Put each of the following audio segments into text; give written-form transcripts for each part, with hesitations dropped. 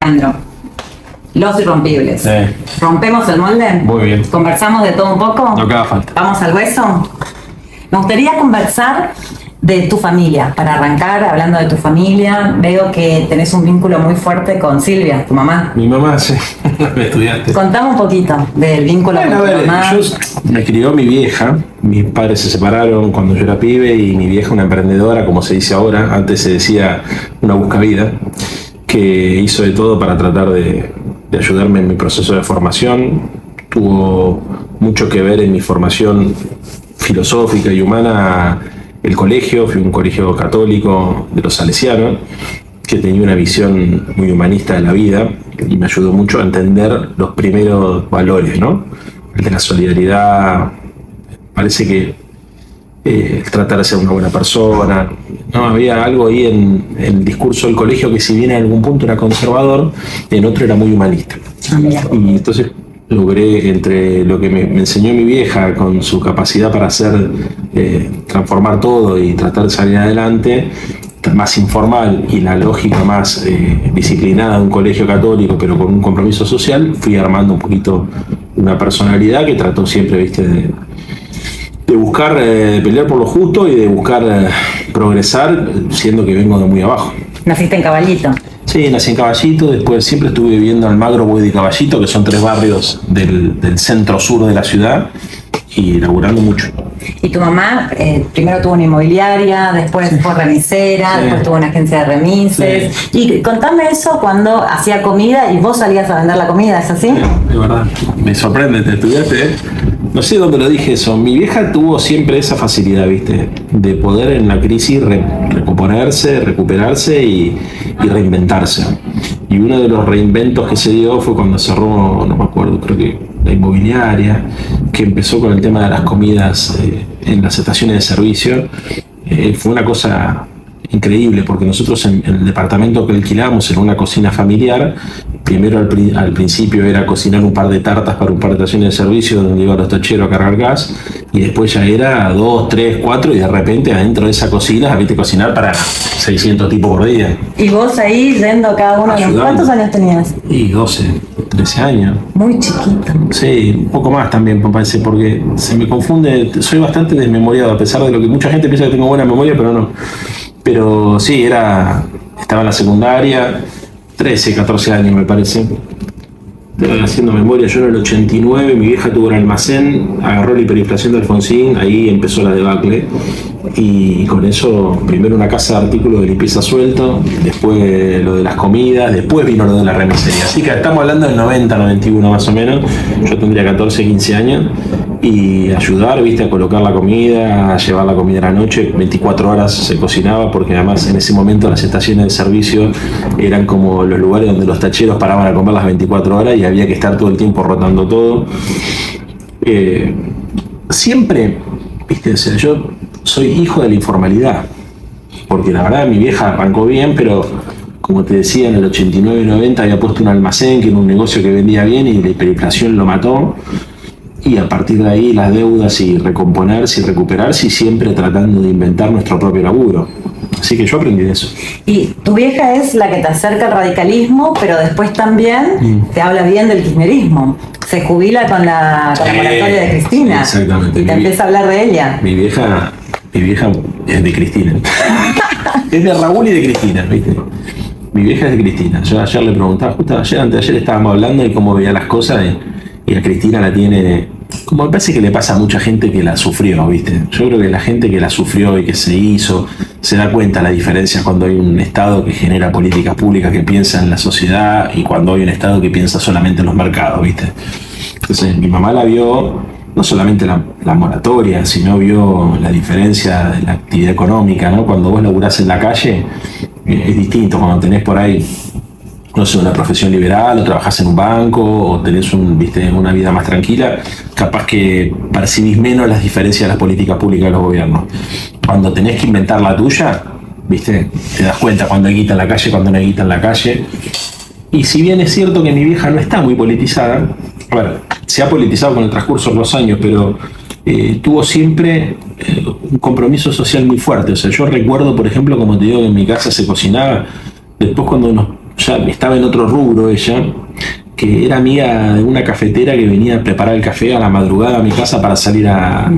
Alejandro, los irrompibles. Sí. ¿Rompemos el molde? Muy bien. ¿Conversamos de todo un poco? No queda falta. ¿Vamos al hueso? Me gustaría conversar de tu familia. Para arrancar, hablando de tu familia, veo que tenés un vínculo muy fuerte con Silvia, tu mamá. Mi mamá, sí, me estudiaste. Contame un poquito del vínculo Bueno, a con tu ver, mamá. me crió mi vieja, mis padres se separaron cuando yo era pibe y mi vieja una emprendedora, como se dice ahora, antes se decía una buscavida, que hizo de todo para tratar de ayudarme en mi proceso de formación. Tuvo mucho que ver en mi formación filosófica y humana el colegio. Fui a un colegio católico de los salesianos que tenía una visión muy humanista de la vida y me ayudó mucho a entender los primeros valores, ¿no? El de la solidaridad. Parece que tratar de ser una buena persona. No, había algo ahí en el discurso del colegio que, si bien en algún punto era conservador, en otro era muy humanista. Y entonces logré, entre lo que me enseñó mi vieja con su capacidad para hacer, transformar todo y tratar de salir adelante, más informal, y la lógica más disciplinada de un colegio católico, pero con un compromiso social, fui armando un poquito una personalidad que trató siempre, viste, de buscar pelear por lo justo y de buscar progresar, siendo que vengo de muy abajo. Naciste en Caballito. Sí, nací en Caballito, después siempre estuve viviendo en Almagro, Boedo y Caballito, que son 3 barrios del centro-sur de la ciudad, y laburando mucho. Y tu mamá primero tuvo una inmobiliaria, después fue remisera, Sí. después tuvo una agencia de remises. Sí. Y contame eso cuando hacía comida y vos salías a vender la comida, ¿es así? De verdad, me sorprende, te estudiaste, ¿eh? No sé dónde lo dije eso. Mi vieja tuvo siempre esa facilidad, ¿viste? De poder en la crisis recuperarse y reinventarse. Y uno de los reinventos que se dio fue cuando cerró, no me acuerdo, creo que la inmobiliaria, que empezó con el tema de las comidas en las estaciones de servicio. Fue una cosa increíble, porque nosotros en el departamento que alquilamos, en una cocina familiar, primero al principio era cocinar un par de tartas para un par de estaciones de servicio donde iban los tacheros a cargar gas, y después ya era 2, 3, 4, y de repente adentro de esa cocina había que cocinar para 600 tipos por día. Y vos ahí yendo a cada uno de los... Ayudando. ¿Cuántos años tenías? Y 12, 13 años. Muy chiquito. Sí, un poco más también, me parece, porque se me confunde, soy bastante desmemoriado, a pesar de lo que mucha gente piensa que tengo buena memoria, pero no. Pero sí, estaba en la secundaria, 13, 14 años me parece. Estoy haciendo memoria, yo en el 89, mi vieja tuvo un almacén, agarró la hiperinflación de Alfonsín, ahí empezó la debacle. Y con eso, primero una casa de artículos de limpieza suelto, después lo de las comidas, después vino lo de la remisería. Así que estamos hablando del 90, 91 más o menos. Yo tendría 14, 15 años. Y ayudar, viste, a colocar la comida, a llevar la comida a la noche. 24 horas se cocinaba, porque además en ese momento las estaciones de servicio eran como los lugares donde los tacheros paraban a comer las 24 horas y había que estar todo el tiempo rotando todo. Siempre, viste, o sea, yo soy hijo de la informalidad, porque la verdad mi vieja arrancó bien, pero como te decía, en el 89 y 90 había puesto un almacén que era un negocio que vendía bien y la hiperinflación lo mató. Y a partir de ahí las deudas y recomponerse y recuperarse, y siempre tratando de inventar nuestro propio laburo. Así que yo aprendí de eso. Y tu vieja es la que te acerca al radicalismo, pero después también te habla bien del kirchnerismo. Se jubila con la moratoria de Cristina. Exactamente. Y te empieza a hablar de ella. Mi vieja es de Cristina. Es de Raúl y de Cristina, ¿viste? Mi vieja es de Cristina. Yo ayer le preguntaba, justo anteayer estábamos hablando de cómo veía las cosas, y a Cristina la tiene, como me parece que le pasa a mucha gente que la sufrió, ¿viste? Yo creo que la gente que la sufrió y que se hizo, se da cuenta la diferencia cuando hay un Estado que genera políticas públicas que piensa en la sociedad y cuando hay un Estado que piensa solamente en los mercados, ¿viste? Entonces mi mamá la vio, no solamente la moratoria, sino vio la diferencia de la actividad económica, ¿no? Cuando vos laburás en la calle, es distinto cuando tenés por ahí, no sé, una profesión liberal, o trabajás en un banco, o tenés una vida más tranquila, capaz que percibís menos las diferencias de las políticas públicas de los gobiernos. Cuando tenés que inventar la tuya, ¿viste? Te das cuenta cuando hay guita en la calle, cuando no hay guita en la calle. Y si bien es cierto que mi vieja no está muy politizada, a ver, se ha politizado con el transcurso de los años, pero tuvo siempre un compromiso social muy fuerte. O sea, yo recuerdo, por ejemplo, como te digo, que en mi casa se cocinaba, después cuando nos ya estaba en otro rubro ella, que era amiga de una cafetera que venía a preparar el café a la madrugada a mi casa para salir a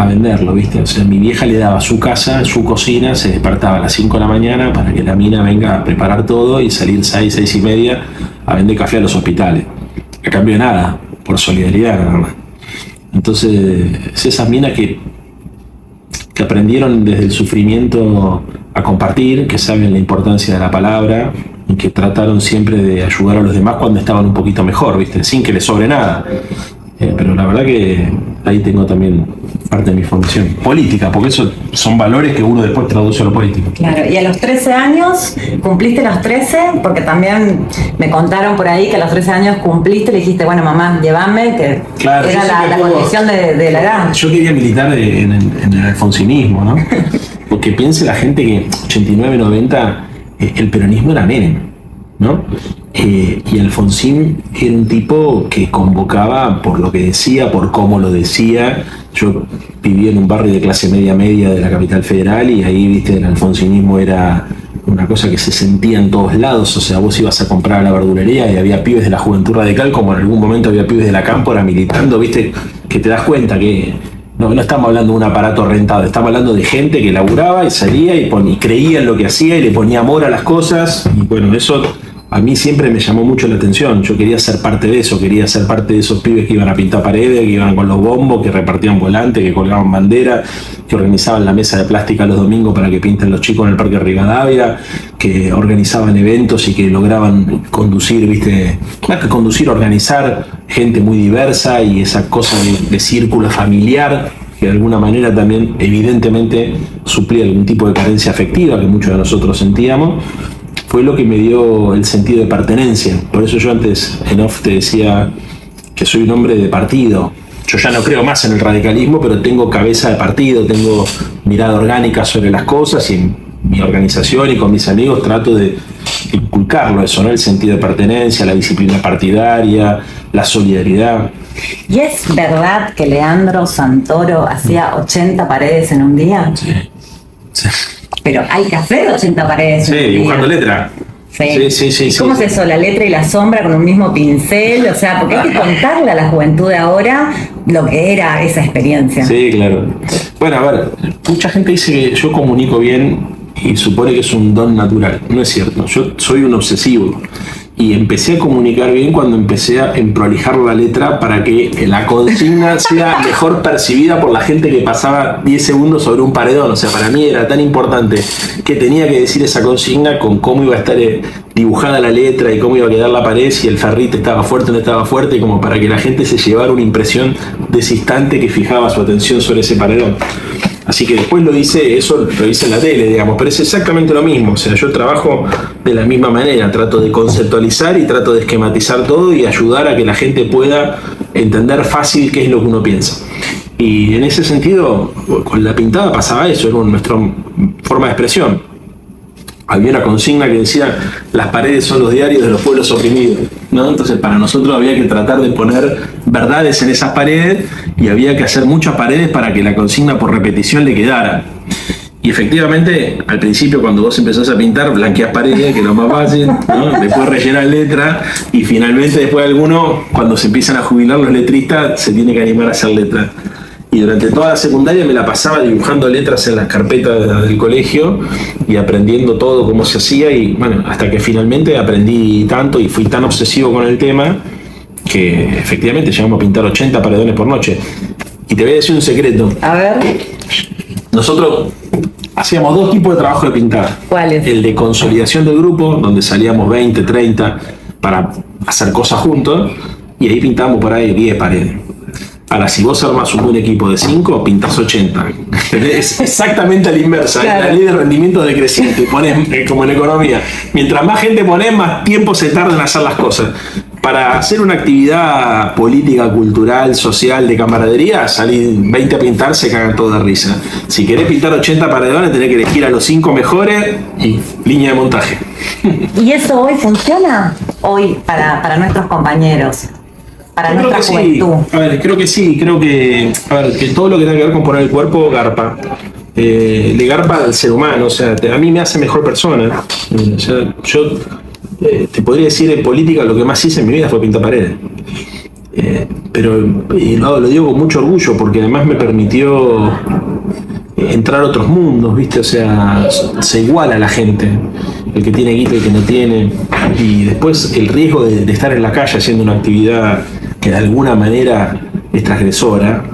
venderlo, ¿viste? O sea, mi vieja le daba su casa, su cocina, se despertaba a las 5 de la mañana para que la mina venga a preparar todo y salir 6, 6 y media a vender café a los hospitales. A cambio de nada, por solidaridad nada más. Entonces, es esas minas que aprendieron desde el sufrimiento a compartir, que saben la importancia de la palabra y que trataron siempre de ayudar a los demás cuando estaban un poquito mejor, ¿viste? Sin que les sobre nada. Pero la verdad que ahí tengo también parte de mi formación política, porque eso son valores que uno después traduce a lo político. Claro, y a los 13 años, ¿cumpliste los 13? Porque también me contaron por ahí que a los 13 años cumpliste y le dijiste, bueno, mamá, llévame, que claro, era la condición de la edad. Yo quería militar en el alfonsinismo, ¿no? Porque piense la gente que 89, 90, el peronismo era Menem, ¿no? Y Alfonsín era un tipo que convocaba por lo que decía, por cómo lo decía. Yo vivía en un barrio de clase media de la capital federal y ahí, viste, el alfonsinismo era una cosa que se sentía en todos lados. O sea, vos ibas a comprar a la verdulería y había pibes de la Juventud Radical, como en algún momento había pibes de la Cámpora militando, viste, que te das cuenta que no estamos hablando de un aparato rentado, estamos hablando de gente que laburaba y salía y creía en lo que hacía y le ponía amor a las cosas. Y bueno, eso a mí siempre me llamó mucho la atención. Yo quería ser parte de eso, quería ser parte de esos pibes que iban a pintar paredes, que iban con los bombos, que repartían volantes, que colgaban banderas, que organizaban la mesa de plástica los domingos para que pinten los chicos en el Parque Rivadavia, que organizaban eventos y que lograban conducir, viste, más que conducir, organizar gente muy diversa y esa cosa de círculo familiar que de alguna manera también evidentemente suplía algún tipo de carencia afectiva que muchos de nosotros sentíamos. Fue lo que me dio el sentido de pertenencia. Por eso yo antes en off te decía que soy un hombre de partido. Yo ya no creo más en el radicalismo, pero tengo cabeza de partido, tengo mirada orgánica sobre las cosas y en mi organización y con mis amigos trato de inculcarlo eso, ¿no? El sentido de pertenencia, la disciplina partidaria, la solidaridad. ¿Y es verdad que Leandro Santoro hacía 80 paredes en un día? Sí. Sí. Pero hay que hacer 80 paredes. Sí, dibujando letra. Sí. ¿Cómo es eso? La letra y la sombra con un mismo pincel, o sea, porque hay que contarle a la juventud de ahora lo que era esa experiencia. Sí, claro. Bueno, a ver, mucha gente dice que yo comunico bien y supone que es un don natural. No es cierto, yo soy un obsesivo. Y empecé a comunicar bien cuando empecé a emprolijar la letra para que la consigna sea mejor percibida por la gente que pasaba 10 segundos sobre un paredón. O sea, para mí era tan importante que tenía que decir esa consigna con cómo iba a estar dibujada la letra y cómo iba a quedar la pared, si el ferrite estaba fuerte o no estaba fuerte, como para que la gente se llevara una impresión de ese instante que fijaba su atención sobre ese paredón. Así que después lo hice en la tele, digamos, pero es exactamente lo mismo. O sea, yo trabajo de la misma manera, trato de conceptualizar y trato de esquematizar todo y ayudar a que la gente pueda entender fácil qué es lo que uno piensa. Y en ese sentido, con la pintada pasaba eso, era nuestra forma de expresión. Había una consigna que decía: las paredes son los diarios de los pueblos oprimidos, ¿no? Entonces para nosotros había que tratar de poner verdades en esas paredes y había que hacer muchas paredes para que la consigna por repetición le quedara. Y efectivamente, al principio cuando vos empezás a pintar, blanqueás paredes, que es lo más fácil, ¿no? Después rellenás letra y finalmente después alguno, cuando se empiezan a jubilar los letristas, se tiene que animar a hacer letra. Y durante toda la secundaria me la pasaba dibujando letras en las carpetas del colegio y aprendiendo todo cómo se hacía y bueno, hasta que finalmente aprendí tanto y fui tan obsesivo con el tema que efectivamente llegamos a pintar 80 paredones por noche. Y te voy a decir un secreto. A ver. Nosotros hacíamos dos tipos de trabajo de pintada. ¿Cuáles? El de consolidación del grupo, donde salíamos 20, 30 para hacer cosas juntos y ahí pintamos por ahí 10 paredes. Ahora, si vos armas un buen equipo de 5, pintas 80. Es exactamente a la inversa. Claro. La ley de rendimiento decreciente. Ponés, como en economía. Mientras más gente ponés, más tiempo se tarda en hacer las cosas. Para hacer una actividad política, cultural, social, de camaradería, salir 20 a pintar, se cagan todos de risa. Si querés pintar 80 paredones, tenés que elegir a los 5 mejores y línea de montaje. ¿Y eso hoy funciona? Hoy para nuestros compañeros. Para nuestra juventud. Sí. A ver, creo que sí, que todo lo que tenga que ver con poner el cuerpo garpa. Le garpa al ser humano, o sea, a mí me hace mejor persona. O sea, yo te podría decir en política lo que más hice en mi vida fue pintar paredes. Pero lo digo con mucho orgullo porque además me permitió entrar a otros mundos, ¿viste? O sea, se iguala a la gente, el que tiene guita y el que no tiene. Y después el riesgo de estar en la calle haciendo una actividad que de alguna manera es transgresora,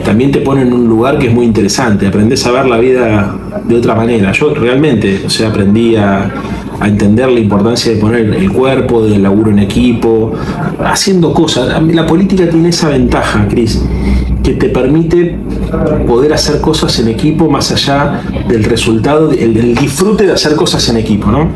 también te pone en un lugar que es muy interesante. Aprendés a ver la vida de otra manera. Yo realmente, o sea, aprendí a entender la importancia de poner el cuerpo, del laburo en equipo, haciendo cosas. La política tiene esa ventaja, Cris, que te permite poder hacer cosas en equipo más allá del resultado, el disfrute de hacer cosas en equipo, ¿no?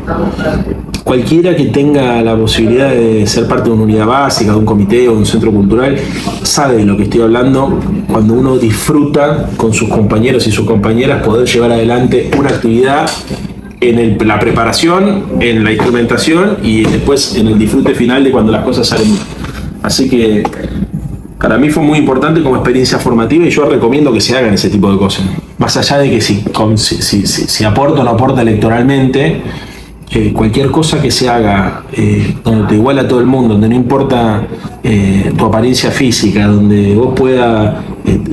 Cualquiera que tenga la posibilidad de ser parte de una unidad básica, de un comité o de un centro cultural, sabe de lo que estoy hablando cuando uno disfruta con sus compañeros y sus compañeras poder llevar adelante una actividad en la preparación, en la instrumentación y después en el disfrute final de cuando las cosas salen bien. Así que para mí fue muy importante como experiencia formativa y yo recomiendo que se hagan ese tipo de cosas. Más allá de que si aporta o no aporta electoralmente, cualquier cosa que se haga donde te iguala a todo el mundo, donde no importa tu apariencia física, donde vos puedas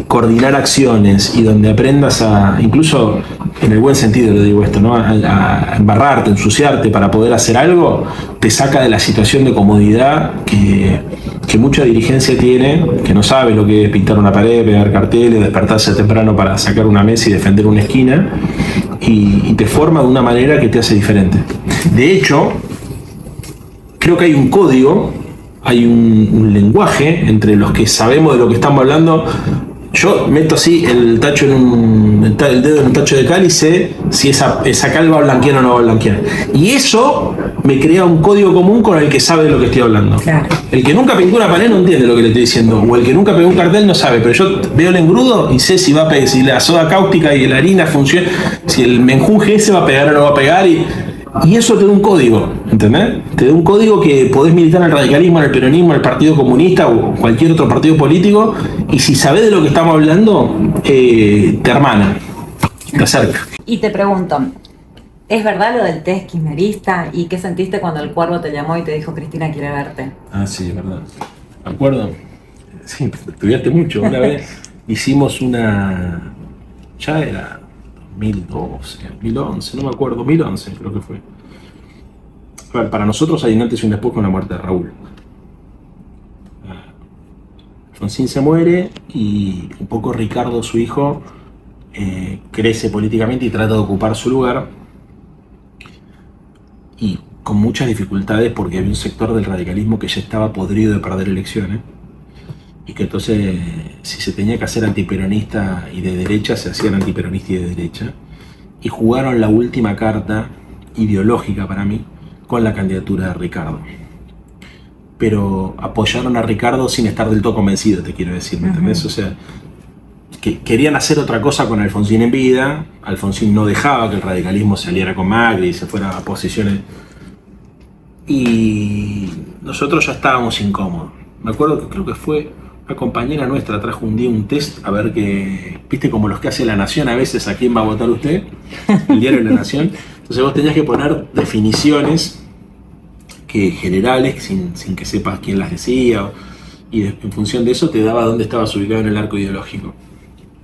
coordinar acciones y donde aprendas a, incluso en el buen sentido lo digo esto, ¿no? a embarrarte, ensuciarte para poder hacer algo, te saca de la situación de comodidad que mucha dirigencia tiene, que no sabe lo que es pintar una pared, pegar carteles, despertarse temprano para sacar una mesa y defender una esquina, y te forma de una manera que te hace diferente. De hecho, creo que hay un código, hay un lenguaje entre los que sabemos de lo que estamos hablando. Yo meto así el dedo en un tacho de cal y sé si esa cal va a blanquear o no va a blanquear. Y eso me crea un código común con el que sabe de lo que estoy hablando. Claro. El que nunca pintó una pared no entiende lo que le estoy diciendo, o el que nunca pegó un cartel no sabe, pero yo veo el engrudo y sé si va a pegar, si la soda cáustica y la harina funciona, si el menjunje ese va a pegar o no va a pegar, y eso te da un código, ¿entendés? Te da un código que podés militar en el radicalismo, en el peronismo, en el Partido Comunista o cualquier otro partido político, y si sabés de lo que estamos hablando, te hermana, te acerca. Y te pregunto, ¿es verdad lo del test kirchnerista? ¿Y qué sentiste cuando el cuervo te llamó y te dijo Cristina quiere verte? Ah, sí, es verdad. ¿Me acuerdo? Sí, estudiaste mucho. Una vez hicimos una... Ya era 2012, 2011, no me acuerdo, 2011 creo que fue. Bueno, para nosotros hay un antes y un después con la muerte de Raúl. Alfonsín se muere y un poco Ricardo, su hijo, crece políticamente y trata de ocupar su lugar. Y con muchas dificultades porque había un sector del radicalismo que ya estaba podrido de perder elecciones. Y que entonces, si se tenía que hacer antiperonista y de derecha, se hacían antiperonista y de derecha. Y jugaron la última carta ideológica para mí con la candidatura de Ricardo. Pero apoyaron a Ricardo sin estar del todo convencidos, te quiero decir, ¿me entendés? O sea, que querían hacer otra cosa con Alfonsín en vida. Alfonsín no dejaba que el radicalismo se aliara con Macri y se fuera a posiciones. Y nosotros ya estábamos incómodos. Me acuerdo que creo que fue una compañera nuestra, trajo un día un test a ver que, viste como los que hace La Nación a veces, a quién va a votar usted, el diario La Nación. Entonces vos tenías que poner definiciones generales sin que sepas quién las decía, y en función de eso te daba dónde estabas ubicado en el arco ideológico.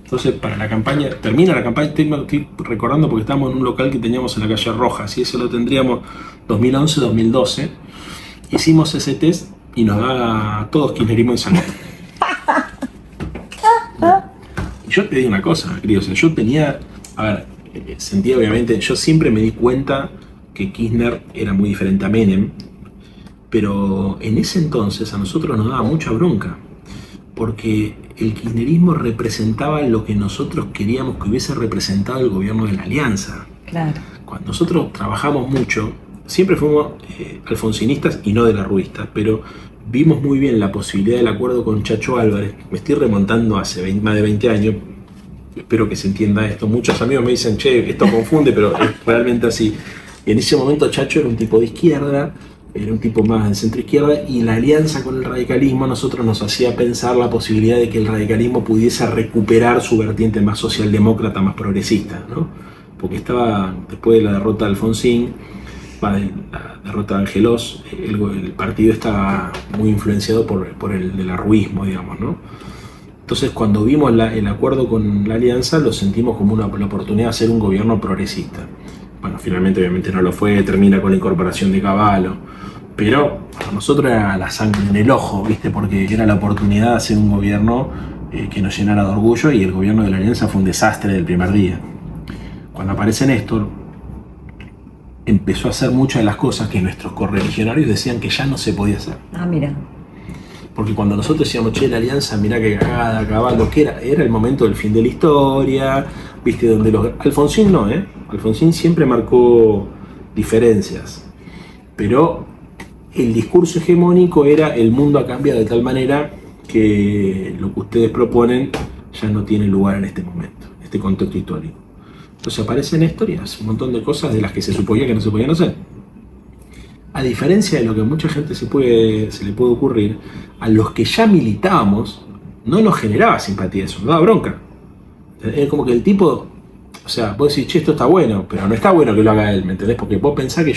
Entonces para la campaña, termina la campaña, estoy recordando porque estábamos en un local que teníamos en la calle Rojas, y eso lo tendríamos 2011-2012, hicimos ese test y nos da a todos kirchnerismo en sangre. Y yo te digo una cosa, querido, o sea, yo tenía, a ver, sentía obviamente, yo siempre me di cuenta que Kirchner era muy diferente a Menem, pero en ese entonces a nosotros nos daba mucha bronca, porque el kirchnerismo representaba lo que nosotros queríamos que hubiese representado el gobierno de la Alianza. Claro. Cuando nosotros trabajamos mucho, siempre fuimos alfonsinistas y no de la ruistas, pero vimos muy bien la posibilidad del acuerdo con Chacho Álvarez. Me estoy remontando hace más de 20 años, espero que se entienda esto. Muchos amigos me dicen, che, esto confunde, pero es realmente así. Y en ese momento Chacho era un tipo de izquierda, era un tipo más de centro izquierda, y la alianza con el radicalismo a nosotros nos hacía pensar la posibilidad de que el radicalismo pudiese recuperar su vertiente más socialdemócrata, más progresista, ¿no? Porque estaba, después de la derrota de Alfonsín, la derrota de Angelos, el partido estaba muy influenciado por el del arruismo, digamos, ¿no? Entonces, cuando vimos el acuerdo con la alianza, lo sentimos como la oportunidad de hacer un gobierno progresista. Bueno, finalmente obviamente no lo fue, termina con la incorporación de Cavallo, pero para nosotros era la sangre en el ojo, ¿viste? Porque era la oportunidad de hacer un gobierno que nos llenara de orgullo, y el gobierno de la alianza fue un desastre del primer día. Cuando aparece Néstor, empezó a hacer muchas de las cosas que nuestros correligionarios decían que ya no se podía hacer. Ah, mira. Porque cuando nosotros decíamos, che, la alianza, mirá que cagada, Caballo, que era el momento del fin de la historia, viste, donde Alfonsín no, Alfonsín siempre marcó diferencias, pero el discurso hegemónico era: el mundo ha cambiado de tal manera que lo que ustedes proponen ya no tiene lugar en este momento, en este contexto histórico. Entonces aparecen historias, un montón de cosas de las que se suponía que no se podían hacer. A diferencia de lo que a mucha gente se le puede ocurrir, a los que ya militábamos no nos generaba simpatía eso, nos daba bronca. Es como que el tipo, o sea, vos decís, che, esto está bueno, pero no está bueno que lo haga él, ¿me entendés? Porque vos pensás que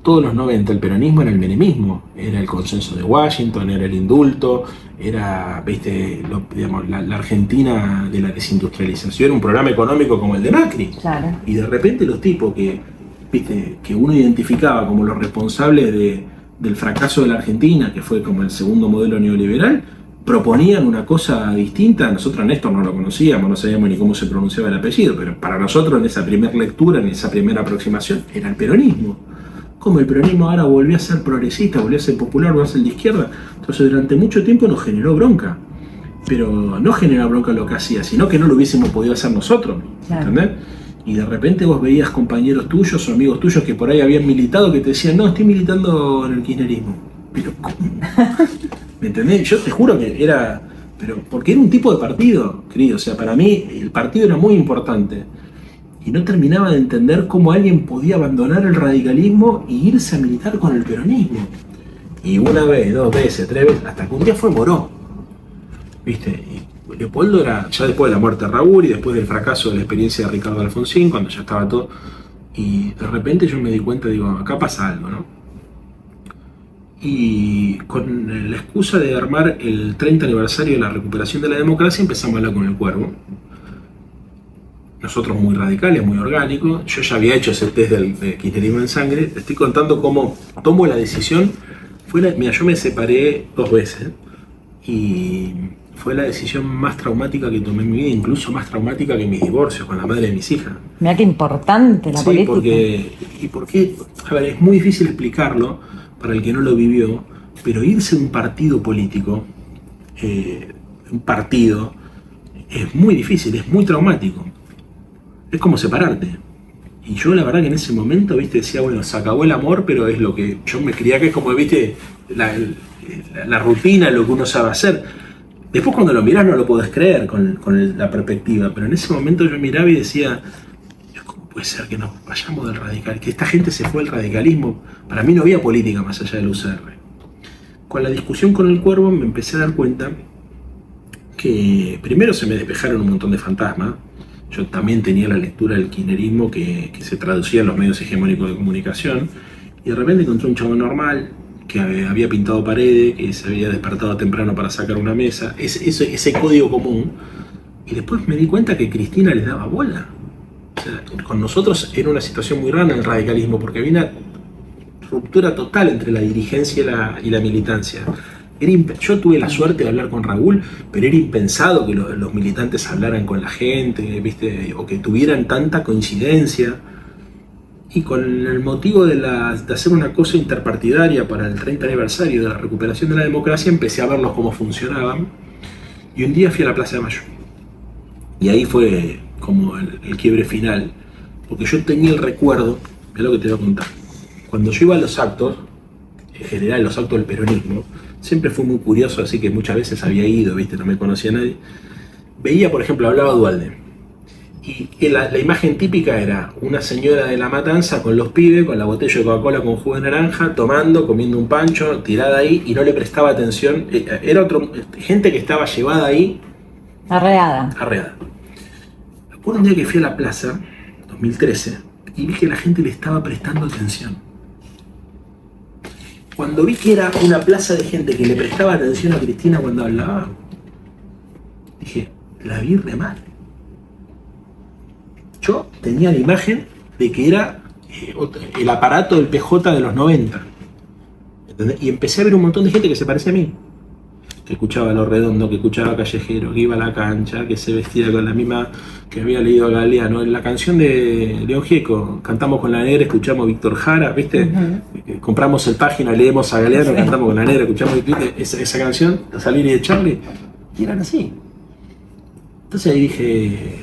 todos los 90, el peronismo era el menemismo, era el consenso de Washington, era el indulto, era, viste, digamos, la Argentina de la desindustrialización, un programa económico como el de Macri. Claro. Y de repente los tipos que uno identificaba como los responsables del fracaso de la Argentina, que fue como el segundo modelo neoliberal, proponían una cosa distinta. Nosotros a Néstor no lo conocíamos, no sabíamos ni cómo se pronunciaba el apellido, pero para nosotros en esa primera lectura, en esa primera aproximación, era el peronismo. Como el peronismo ahora volvió a ser progresista, volvió a ser popular, volvió a ser de izquierda. Entonces durante mucho tiempo nos generó bronca, pero no generó bronca lo que hacía, sino que no lo hubiésemos podido hacer nosotros, ¿entendés? Y de repente vos veías compañeros tuyos o amigos tuyos que por ahí habían militado, que te decían, no, estoy militando en el kirchnerismo. Pero ¿cómo? ¿Me entendés? Yo te juro que era... Pero porque era un tipo de partido, querido. O sea, para mí el partido era muy importante. Y no terminaba de entender cómo alguien podía abandonar el radicalismo y irse a militar con el peronismo. Y una vez, dos veces, tres veces, hasta que un día fue Moró. ¿Viste? Y Leopoldo era, ya después de la muerte de Raúl y después del fracaso de la experiencia de Ricardo Alfonsín, cuando ya estaba todo, y de repente yo me di cuenta, digo, acá pasa algo, ¿no? Y con la excusa de armar el 30 aniversario de la recuperación de la democracia, empezamos a hablar con el Cuervo. Nosotros muy radicales, muy orgánicos. Yo ya había hecho ese test del kirchnerismo en sangre. Te estoy contando cómo tomo la decisión. Mira, yo me separé 2 veces y fue la decisión más traumática que tomé en mi vida, incluso más traumática que mis divorcios con la madre de mis hijas. Mira qué importante la política. Porque, a ver, es muy difícil explicarlo para el que no lo vivió, pero irse de un partido político, un partido, es muy difícil, es muy traumático. Es como separarte. Y yo la verdad que en ese momento, viste, decía, bueno, se acabó el amor, pero es lo que yo me creía que es como, viste, la rutina, lo que uno sabe hacer. Después cuando lo mirás no lo podés creer con la perspectiva, pero en ese momento yo miraba y decía, ¿cómo puede ser que nos vayamos del radical? Que esta gente se fue del radicalismo. Para mí no había política más allá del UCR. Con la discusión con el Cuervo me empecé a dar cuenta que primero se me despejaron un montón de fantasmas. Yo también tenía la lectura del kirchnerismo que se traducía en los medios hegemónicos de comunicación, y de repente encontré un chabón normal que había pintado paredes, que se había despertado temprano para sacar una mesa, ese código común, y después me di cuenta que Cristina les daba bola. O sea, con nosotros era una situación muy rara en el radicalismo, porque había una ruptura total entre la dirigencia y la militancia. Yo tuve la suerte de hablar con Raúl, pero era impensado que los militantes hablaran con la gente, ¿viste? O que tuvieran tanta coincidencia. Y con el motivo de hacer una cosa interpartidaria para el 30 aniversario de la recuperación de la democracia, empecé a verlos cómo funcionaban. Y un día fui a la Plaza de Mayo. Y ahí fue como el quiebre final. Porque yo tenía el recuerdo, es lo que te voy a contar. Cuando yo iba a los actos, en general los actos del peronismo, siempre fui muy curioso, así que muchas veces había ido, ¿viste? No me conocía a nadie. Veía, por ejemplo, hablaba Duhalde. Y la imagen típica era una señora de La Matanza con los pibes, con la botella de Coca-Cola con jugo de naranja, tomando, comiendo un pancho, tirada ahí, y no le prestaba atención. Era gente que estaba llevada ahí. Arreada. Recuerdo un día que fui a la plaza, 2013, y vi que la gente le estaba prestando atención. cuando vi que era una plaza de gente que le prestaba atención a Cristina cuando hablaba, dije, la vi re mal. Yo tenía la imagen de que era el aparato del PJ de los 90. ¿Entendés? Y empecé a ver un montón de gente que se parecía a mí. Que escuchaba Lo Redondo, que escuchaba Callejero, que iba a la cancha, que se vestía con la misma que había leído a Galeano. En la canción de León Gieco, cantamos con la negra, escuchamos Víctor Jara, ¿viste? Compramos el página, leemos a Galeano, sí. Cantamos con la negra, escuchamos esa canción, Salir y de Charlie, y eran así. Entonces ahí dije,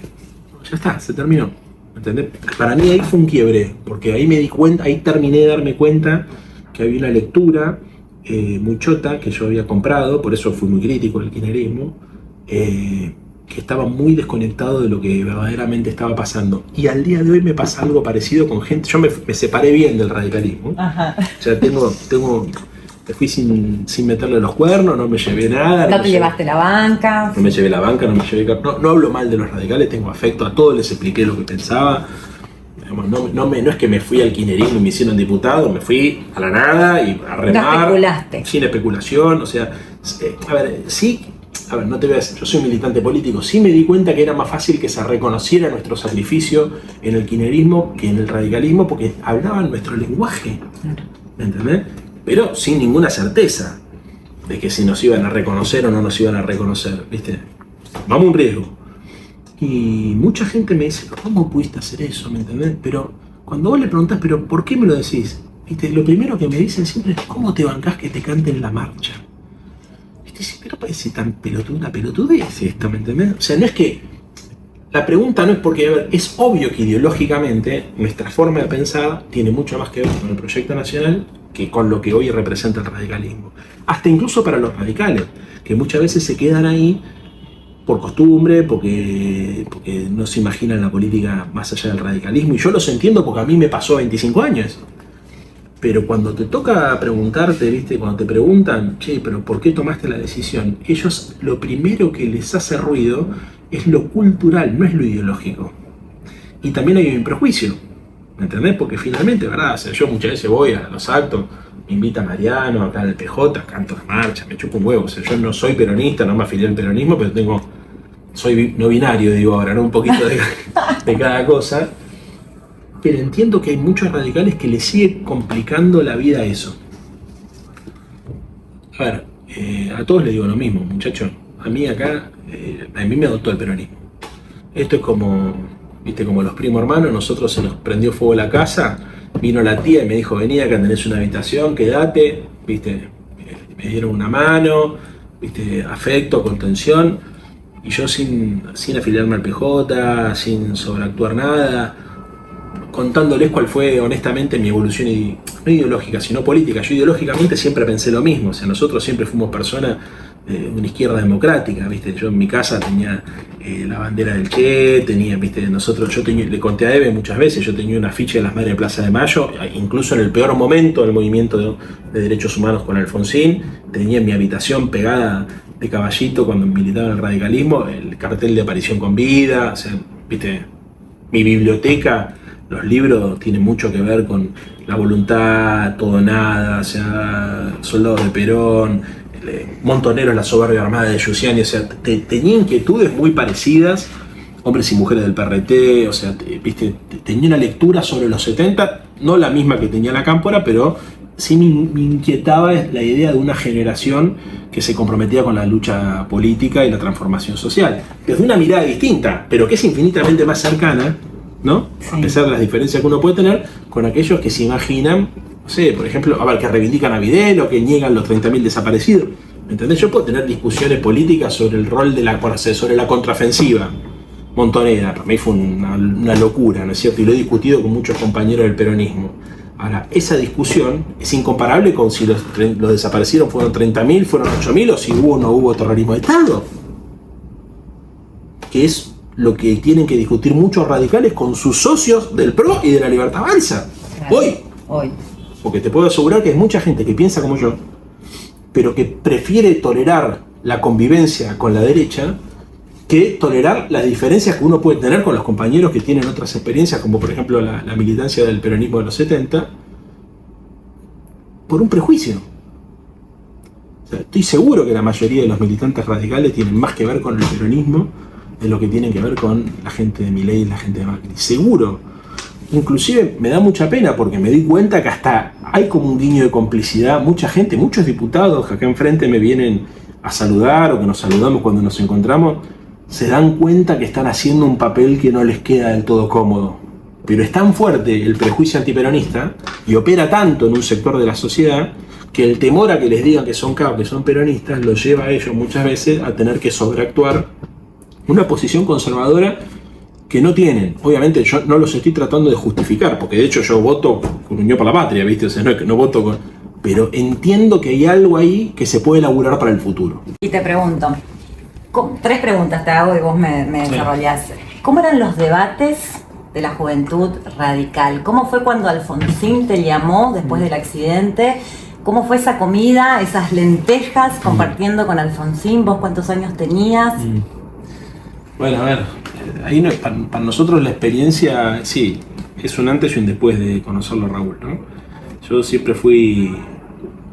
ya está, se terminó. ¿Entendés? Para mí ahí fue un quiebre, porque ahí me di cuenta, ahí terminé de darme cuenta que había una lectura muy chota que yo había comprado, por eso fui muy crítico del kirchnerismo, que estaba muy desconectado de lo que verdaderamente estaba pasando. Y al día de hoy me pasa algo parecido con gente. Yo me separé bien del radicalismo. Ajá. O sea, me fui sin meterle los cuernos, no me llevé nada. No te llevaste la banca. No me llevé la banca, no hablo mal de los radicales, tengo afecto a todos, les expliqué lo que pensaba. No es que me fui al kirchnerismo y me hicieron diputado, me fui a la nada y a remar. No especulaste. Sin especulación, o sea, no te voy a decir, yo soy militante político, sí me di cuenta que era más fácil que se reconociera nuestro sacrificio en el kirchnerismo que en el radicalismo, porque hablaban nuestro lenguaje, ¿me entendés? Pero sin ninguna certeza de que si nos iban a reconocer o no nos iban a reconocer, ¿viste? Vamos a un riesgo. Y mucha gente me dice, ¿cómo pudiste hacer eso? ¿Me entendés? Pero cuando vos le preguntás, ¿pero por qué me lo decís? ¿Viste? Lo primero que me dicen siempre es, ¿cómo te bancás que te canten la marcha? ¿Viste? Pero parece tan una pelotudez esto, ¿me entendés? O sea, no es que... La pregunta no es porque, a ver, es obvio que ideológicamente nuestra forma de pensar tiene mucho más que ver con el proyecto nacional que con lo que hoy representa el radicalismo. Hasta incluso para los radicales, que muchas veces se quedan ahí por costumbre, porque no se imaginan la política más allá del radicalismo, y yo los entiendo porque a mí me pasó 25 años. Pero cuando te toca preguntarte, ¿viste? Cuando te preguntan, che, pero ¿por qué tomaste la decisión? Ellos, lo primero que les hace ruido es lo cultural, no es lo ideológico. Y también hay un prejuicio, ¿me entendés? Porque finalmente, ¿verdad? O sea, yo muchas veces voy a los actos, me invita Mariano, acá en el PJ, canto la marcha, me chupo un huevo. O sea, yo no soy peronista, no me afilié al peronismo, pero soy no binario, digo ahora, ¿no? Un poquito de cada cosa. Pero entiendo que hay muchos radicales que les sigue complicando la vida a eso. A ver, a todos les digo lo mismo, muchachos. A mí acá, a mí me adoptó el peronismo. Esto es como, viste, como los primos hermanos, nosotros se nos prendió fuego la casa, vino la tía y me dijo, vení acá, tenés una habitación, quédate, viste, me dieron una mano, viste, afecto, contención, y yo sin afiliarme al PJ, sin sobreactuar nada, contándoles cuál fue honestamente mi evolución, no ideológica, sino política. Yo ideológicamente siempre pensé lo mismo, o sea, nosotros siempre fuimos personas de una izquierda democrática, ¿viste? Yo en mi casa tenía la bandera del Che, ¿viste? Le conté a Eve muchas veces, yo tenía una afiche de las Madres de Plaza de Mayo, incluso en el peor momento del movimiento de derechos humanos con Alfonsín, tenía en mi habitación pegada de caballito cuando militaba en el radicalismo el cartel de aparición con vida, o sea, ¿viste? Mi biblioteca, los libros tienen mucho que ver con la voluntad, todo nada, o sea, Soldados de Perón, Montoneros, la soberbia armada de Giussiani, o sea, tenía inquietudes muy parecidas, Hombres y Mujeres del PRT, o sea, viste, tenía una lectura sobre los 70, no la misma que tenía la Cámpora, pero sí me inquietaba la idea de una generación que se comprometía con la lucha política y la transformación social, desde una mirada distinta, pero que es infinitamente más cercana, ¿no? Sí. A pesar de las diferencias que uno puede tener con aquellos que se imaginan, no sé, por ejemplo, que reivindican a Vidal o que niegan los 30.000 desaparecidos. ¿Me entendés? Yo puedo tener discusiones políticas sobre el rol sobre la contraofensiva montonera. Para mí fue una locura, ¿no es cierto? Y lo he discutido con muchos compañeros del peronismo. Ahora, esa discusión es incomparable con si los desaparecidos fueron 30.000, fueron 8.000 o si hubo o no hubo terrorismo de Estado. Que es lo que tienen que discutir muchos radicales con sus socios del PRO y de la Libertad Avanza. Hoy. Porque te puedo asegurar que hay mucha gente que piensa como yo, pero que prefiere tolerar la convivencia con la derecha que tolerar las diferencias que uno puede tener con los compañeros que tienen otras experiencias, como por ejemplo la militancia del peronismo de los 70, por un prejuicio. O sea, estoy seguro que la mayoría de los militantes radicales tienen más que ver con el peronismo de lo que tienen que ver con la gente de Milei y la gente de Macri. Seguro. Inclusive me da mucha pena porque me di cuenta que hasta hay como un guiño de complicidad. Mucha gente, muchos diputados que acá enfrente me vienen a saludar o que nos saludamos cuando nos encontramos, se dan cuenta que están haciendo un papel que no les queda del todo cómodo. Pero es tan fuerte el prejuicio antiperonista y opera tanto en un sector de la sociedad que el temor a que les digan que son cabos, que son peronistas, los lleva a ellos muchas veces a tener que sobreactuar una posición conservadora que no tienen. Obviamente yo no los estoy tratando de justificar, porque de hecho yo voto con Unión por la Patria, ¿viste? O sea, no voto con... Pero entiendo que hay algo ahí que se puede elaborar para el futuro. Y te pregunto, 3 preguntas te hago y vos me desarrollás. ¿Cómo eran los debates de la juventud radical? ¿Cómo fue cuando Alfonsín te llamó después del accidente? ¿Cómo fue esa comida, esas lentejas compartiendo con Alfonsín? ¿Vos cuántos años tenías? Bueno, a ver, ahí para nosotros la experiencia, sí, es un antes y un después de conocerlo a Raúl, ¿no? Yo siempre fui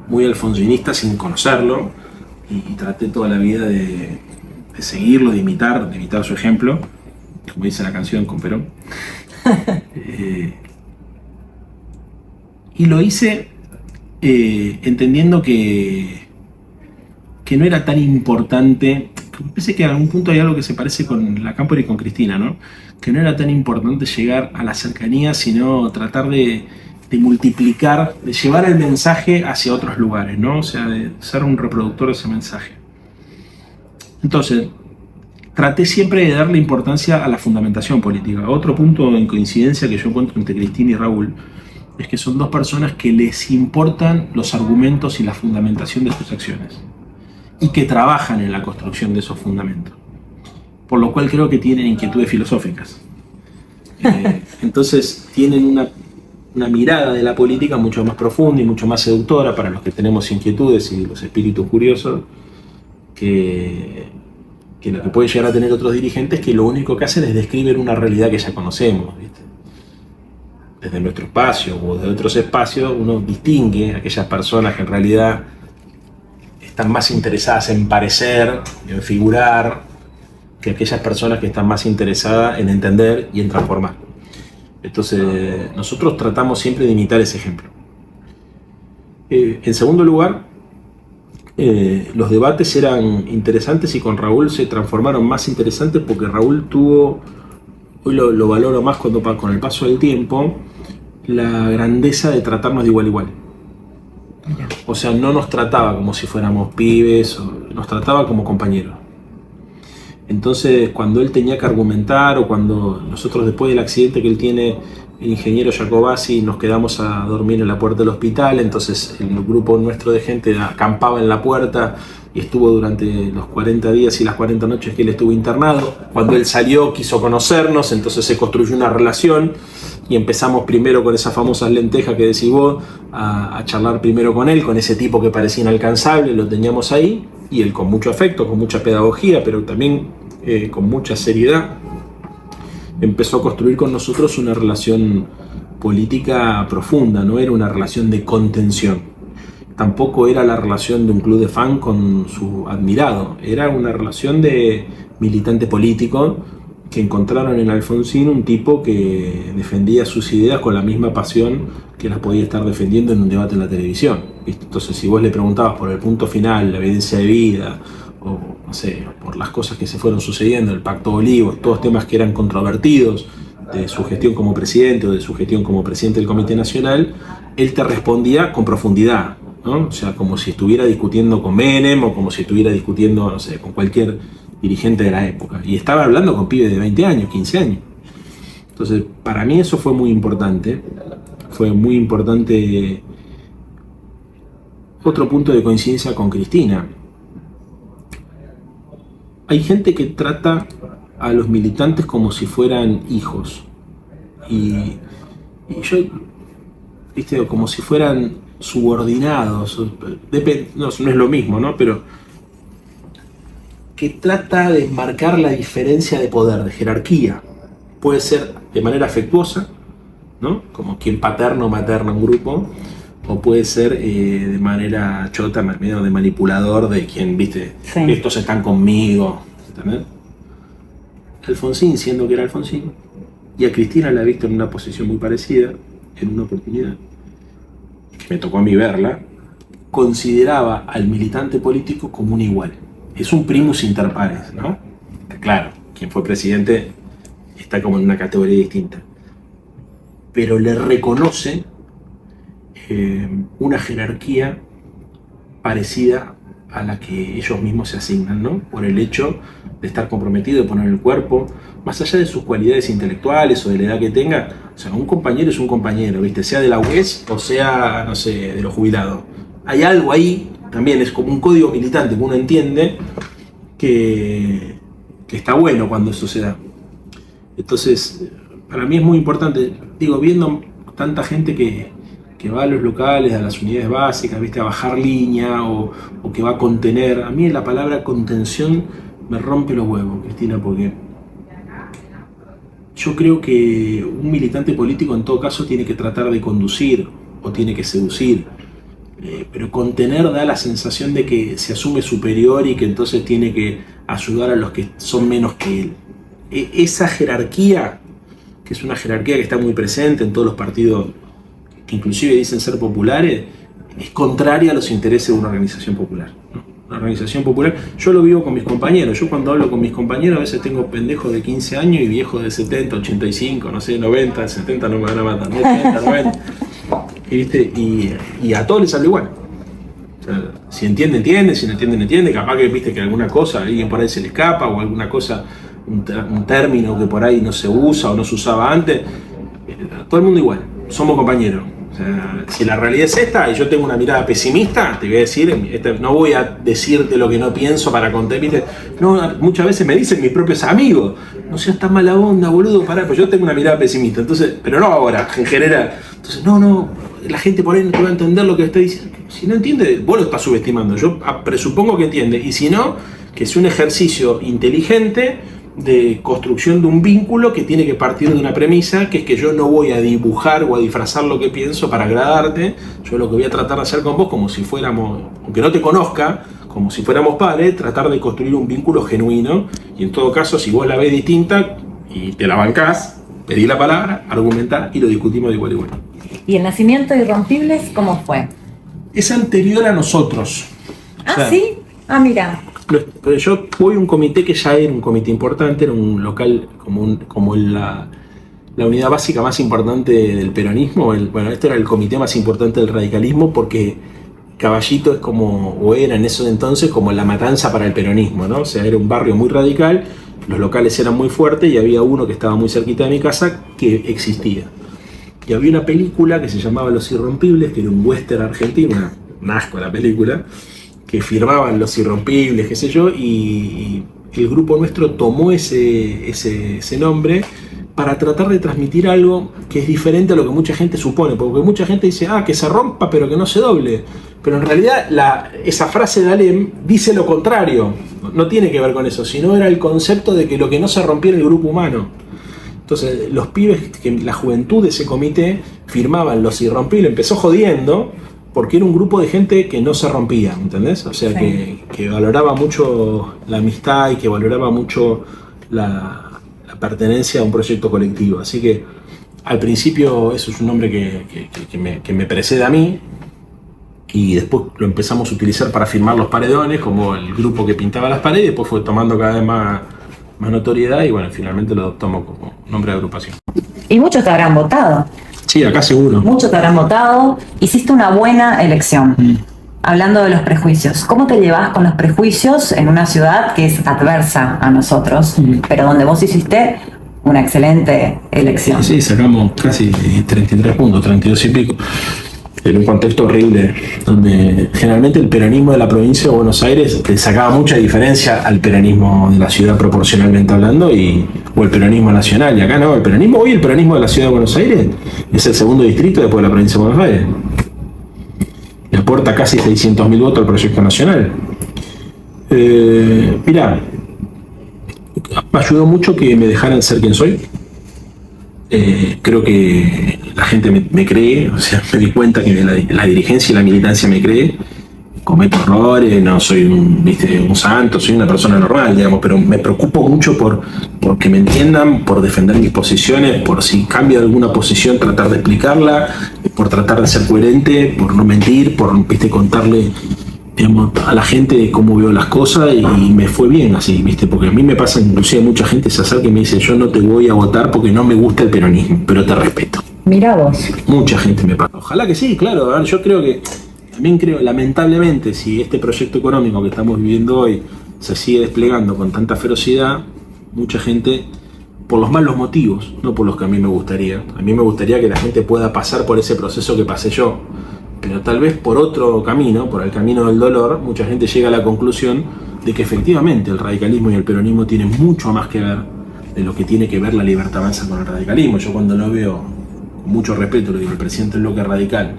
muy alfonsinista sin conocerlo y traté toda la vida de seguirlo, de imitar su ejemplo, como dice la canción con Perón. Y lo hice entendiendo que no era tan importante. Me parece que a algún punto hay algo que se parece con la Cámpora y con Cristina, ¿no? Que no era tan importante llegar a la cercanía, sino tratar de multiplicar, de llevar el mensaje hacia otros lugares, ¿no? O sea, de ser un reproductor de ese mensaje. Entonces, traté siempre de darle importancia a la fundamentación política. Otro punto en coincidencia que yo encuentro entre Cristina y Raúl es que son 2 personas que les importan los argumentos y la fundamentación de sus acciones y que trabajan en la construcción de esos fundamentos, por lo cual creo que tienen inquietudes filosóficas. Entonces tienen una mirada de la política mucho más profunda y mucho más seductora para los que tenemos inquietudes y los espíritus curiosos que lo que pueden llegar a tener otros dirigentes, que lo único que hacen es describir una realidad que ya conocemos, ¿viste? Desde nuestro espacio o de otros espacios uno distingue a aquellas personas que en realidad están más interesadas en parecer, en figurar, que aquellas personas que están más interesadas en entender y en transformar. Entonces, nosotros tratamos siempre de imitar ese ejemplo. En segundo lugar, los debates eran interesantes y con Raúl se transformaron más interesantes porque Raúl tuvo, hoy lo valoro más con el paso del tiempo, la grandeza de tratarnos de igual a igual. O sea, no nos trataba como si fuéramos pibes, nos trataba como compañeros. Entonces, cuando él tenía que argumentar o cuando nosotros después del accidente que él tiene, el ingeniero Jacobasi, nos quedamos a dormir en la puerta del hospital, entonces el grupo nuestro de gente acampaba en la puerta y estuvo durante los 40 días y las 40 noches que él estuvo internado. Cuando él salió quiso conocernos, entonces se construyó una relación y empezamos primero con esas famosas lentejas que decís vos, a charlar primero con él, con ese tipo que parecía inalcanzable, lo teníamos ahí, y él con mucho afecto, con mucha pedagogía, pero también con mucha seriedad, empezó a construir con nosotros una relación política profunda, no era una relación de contención. Tampoco era la relación de un club de fan con su admirado, era una relación de militante político que encontraron en Alfonsín un tipo que defendía sus ideas con la misma pasión que las podía estar defendiendo en un debate en la televisión. Entonces, si vos le preguntabas por el punto final, la evidencia de vida, o no sé, por las cosas que se fueron sucediendo, el Pacto Olivos, todos temas que eran controvertidos de su gestión como presidente o de su gestión como presidente del Comité Nacional, él te respondía con profundidad, ¿no? O sea, como si estuviera discutiendo con Menem o como si estuviera discutiendo, no sé, con cualquier dirigente de la época. Y estaba hablando con pibes de 20 años, 15 años. Entonces, para mí eso fue muy importante. Fue muy importante. Otro punto de coincidencia con Cristina. Hay gente que trata a los militantes como si fueran hijos. Y yo, viste, como si fueran subordinados. No es lo mismo, ¿no? Pero que trata de marcar la diferencia de poder, de jerarquía. Puede ser de manera afectuosa, ¿no? Como quien paterna o materna un grupo, o puede ser de manera chota, medio de manipulador, de quien, viste, Sí. estos están conmigo, ¿entendés? Alfonsín, siendo que era Alfonsín, y a Cristina la he visto en una posición muy parecida, en una oportunidad, que me tocó a mí verla, consideraba al militante político como un igual. Es un primus inter pares, ¿no? Claro, quien fue presidente está como en una categoría distinta. Pero le reconoce una jerarquía parecida a la que ellos mismos se asignan, ¿no? Por el hecho de estar comprometido, de poner el cuerpo, más allá de sus cualidades intelectuales o de la edad que tenga. O sea, un compañero es un compañero, ¿viste? Sea de la UES o sea, no sé, de los jubilados. Hay algo ahí, también es como un código militante que uno entiende que está bueno cuando eso se da. Entonces, para mí es muy importante, digo, viendo tanta gente que va a los locales, a las unidades básicas, ¿viste? A bajar línea o que va a contener. A mí la palabra contención me rompe los huevos, Cristina, porque yo creo que un militante político en todo caso tiene que tratar de conducir o tiene que seducir. Pero contener da la sensación de que se asume superior y que entonces tiene que ayudar a los que son menos que él. Esa jerarquía, que es una jerarquía que está muy presente en todos los partidos que inclusive dicen ser populares, es contraria a los intereses de una organización popular, ¿no? Una organización popular, yo lo vivo con mis compañeros. Yo cuando hablo con mis compañeros a veces tengo pendejos de 15 años y viejos de 70, 85, no sé, 90, 70 no me van a matar, 80, 90. ¿Viste? Y a todos les habla igual. O sea, si entiende, entiende, si no entiende, no entiende. Capaz que viste que alguna cosa, a alguien por ahí se le escapa, o alguna cosa, un término que por ahí no se usa o no se usaba antes. Todo el mundo igual, somos compañeros. O sea, si la realidad es esta y yo tengo una mirada pesimista, te voy a decir, no voy a decirte lo que no pienso para contar, ¿viste? No, muchas veces me dicen mis propios amigos, no seas tan mala onda, boludo, pará, pues yo tengo una mirada pesimista, entonces, pero no ahora, en general. Entonces, no, la gente por ahí no te va a entender lo que estoy diciendo. Si no entiende, vos lo estás subestimando, yo presupongo que entiende, y si no, que es un ejercicio inteligente de construcción de un vínculo que tiene que partir de una premisa, que es que yo no voy a dibujar o a disfrazar lo que pienso para agradarte. Yo lo que voy a tratar de hacer con vos, como si fuéramos, aunque no te conozca, como si fuéramos padres, tratar de construir un vínculo genuino, y en todo caso, si vos la ves distinta y te la bancás, pedí la palabra, argumentá y lo discutimos de igual a igual. ¿Y el nacimiento de Irrompibles cómo fue? Es anterior a nosotros. Ah, o sea, ¿sí? Ah, mira. Pero yo voy a un comité que ya era un comité importante, era un local como la unidad básica más importante del peronismo. Bueno, este era el comité más importante del radicalismo porque Caballito es como, o era en eso de entonces, como la matanza para el peronismo, ¿no? O sea, era un barrio muy radical, los locales eran muy fuertes y había uno que estaba muy cerquita de mi casa que existía. Y había una película que se llamaba Los Irrompibles, que era un western argentino, un asco la película, que firmaban Los Irrompibles, qué sé yo, y el grupo nuestro tomó ese nombre para tratar de transmitir algo que es diferente a lo que mucha gente supone, porque mucha gente dice, que se rompa pero que no se doble, pero en realidad esa frase de Alem dice lo contrario, no tiene que ver con eso, sino era el concepto de que lo que no se rompiera el grupo humano. Entonces los pibes, la juventud de ese comité Sí. firmaban Los Irrompibles, empezó jodiendo, porque era un grupo de gente que no se rompía, ¿entendés? O sea, sí, que valoraba mucho la amistad y que valoraba mucho la pertenencia a un proyecto colectivo. Así que al principio eso es un nombre que me precede a mí, y después lo empezamos a utilizar para firmar los paredones, como el grupo que pintaba las paredes, y después fue tomando cada vez más notoriedad y bueno, finalmente lo adoptamos como nombre de agrupación. Y muchos te habrán votado. Sí, acá seguro. Muchos te habrán votado. Hiciste una buena elección. Hablando de los prejuicios, ¿cómo te llevas con los prejuicios en una ciudad que es adversa a nosotros, pero donde vos hiciste una excelente elección? Sí, sacamos casi 33 puntos, 32 y pico, en un contexto horrible, donde generalmente el peronismo de la provincia de Buenos Aires le sacaba mucha diferencia al peronismo de la ciudad proporcionalmente hablando, o el peronismo nacional, y acá no, el peronismo de la ciudad de Buenos Aires es el segundo distrito después de la provincia de Buenos Aires. Le aporta casi 600.000 votos al proyecto nacional. Mirá, me ayudó mucho que me dejaran ser quien soy, Creo que la gente me cree, o sea, me di cuenta que la dirigencia y la militancia me cree. Cometo errores, no soy un santo, soy una persona normal, digamos, pero me preocupo mucho por que me entiendan, por defender mis posiciones, por si cambio alguna posición, tratar de explicarla, por tratar de ser coherente, por no mentir, por contarle, digamos, a la gente cómo veo las cosas, y me fue bien así, porque a mí me pasa, inclusive mucha gente se acerca y me dice: yo no te voy a votar porque no me gusta el peronismo, pero te respeto. Mira vos. Mucha gente me pasa. Ojalá que sí, claro. Yo creo que, también creo, lamentablemente, si este proyecto económico que estamos viviendo hoy se sigue desplegando con tanta ferocidad, mucha gente, por los malos motivos, no por los que a mí me gustaría. A mí me gustaría que la gente pueda pasar por ese proceso que pasé yo, pero tal vez por otro camino, por el camino del dolor, mucha gente llega a la conclusión de que efectivamente el radicalismo y el peronismo tienen mucho más que ver de lo que tiene que ver la Libertad Avanza con el radicalismo. Yo, cuando lo veo, con mucho respeto, lo digo, el presidente del bloque radical,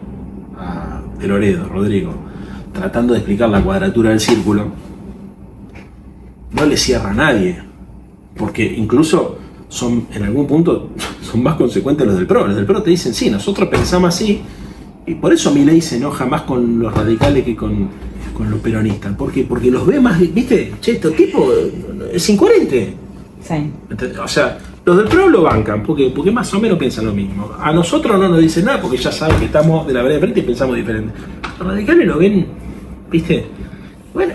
de Loredo, Rodrigo, tratando de explicar la cuadratura del círculo, no le cierra a nadie, porque incluso son, en algún punto, son más consecuentes los del PRO. Los del PRO te dicen: sí, nosotros pensamos así, y por eso Milei se enoja más con los radicales que con los peronistas. ¿Por qué? Porque los ve más, ¿viste? Che, este tipo es incoherente. Sí. O sea, los del PRO lo bancan porque más o menos piensan lo mismo. A nosotros no nos dicen nada porque ya saben que estamos de la vereda de frente y pensamos diferente. Los radicales lo ven, ¿viste? Bueno,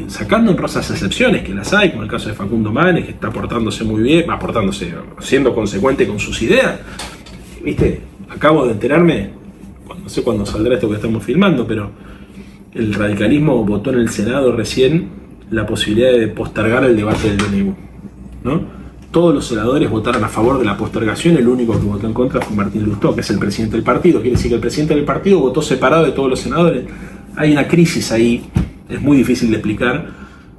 sacando honrosas excepciones, que las hay, como el caso de Facundo Manes, que está portándose muy bien, siendo consecuente con sus ideas. ¿Viste? Acabo de enterarme, no sé cuándo saldrá esto que estamos filmando, pero el radicalismo votó en el Senado recién la posibilidad de postergar el debate del DNU, ¿no? Todos los senadores votaron a favor de la postergación, el único que votó en contra fue Martín Lustó, que es el presidente del partido. Quiere decir que el presidente del partido votó separado de todos los senadores. Hay una crisis ahí, es muy difícil de explicar.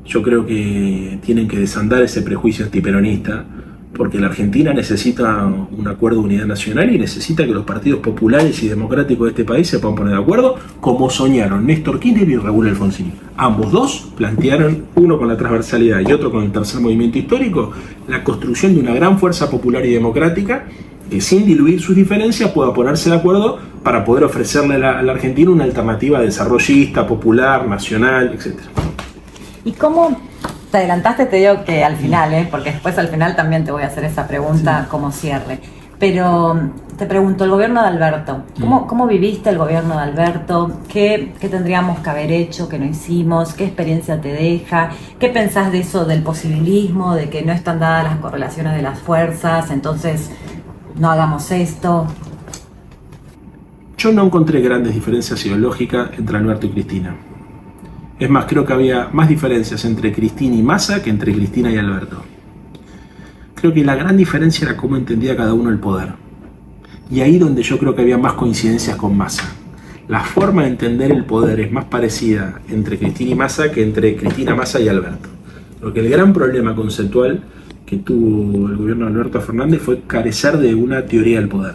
Yo creo que tienen que desandar ese prejuicio antiperonista, porque la Argentina necesita un acuerdo de unidad nacional y necesita que los partidos populares y democráticos de este país se puedan poner de acuerdo, como soñaron Néstor Kirchner y Raúl Alfonsín. Ambos dos plantearon, uno con la transversalidad y otro con el tercer movimiento histórico, la construcción de una gran fuerza popular y democrática que, sin diluir sus diferencias, pueda ponerse de acuerdo para poder ofrecerle a la Argentina una alternativa desarrollista, popular, nacional, etc. ¿Y cómo te adelantaste? Te digo que al final, porque después al final también te voy a hacer esa pregunta como cierre. Pero te pregunto, el gobierno de Alberto, ¿cómo viviste el gobierno de Alberto? ¿Qué tendríamos que haber hecho que no hicimos? ¿Qué experiencia te deja? ¿Qué pensás de eso del posibilismo, de que no están dadas las correlaciones de las fuerzas, entonces no hagamos esto? Yo no encontré grandes diferencias ideológicas entre Alberto y Cristina. Es más, creo que había más diferencias entre Cristina y Massa que entre Cristina y Alberto. Creo que la gran diferencia era cómo entendía cada uno el poder. Y ahí donde yo creo que había más coincidencias con Massa. La forma de entender el poder es más parecida entre Cristina y Massa que entre Cristina, Massa y Alberto. Porque el gran problema conceptual que tuvo el gobierno de Alberto Fernández fue carecer de una teoría del poder.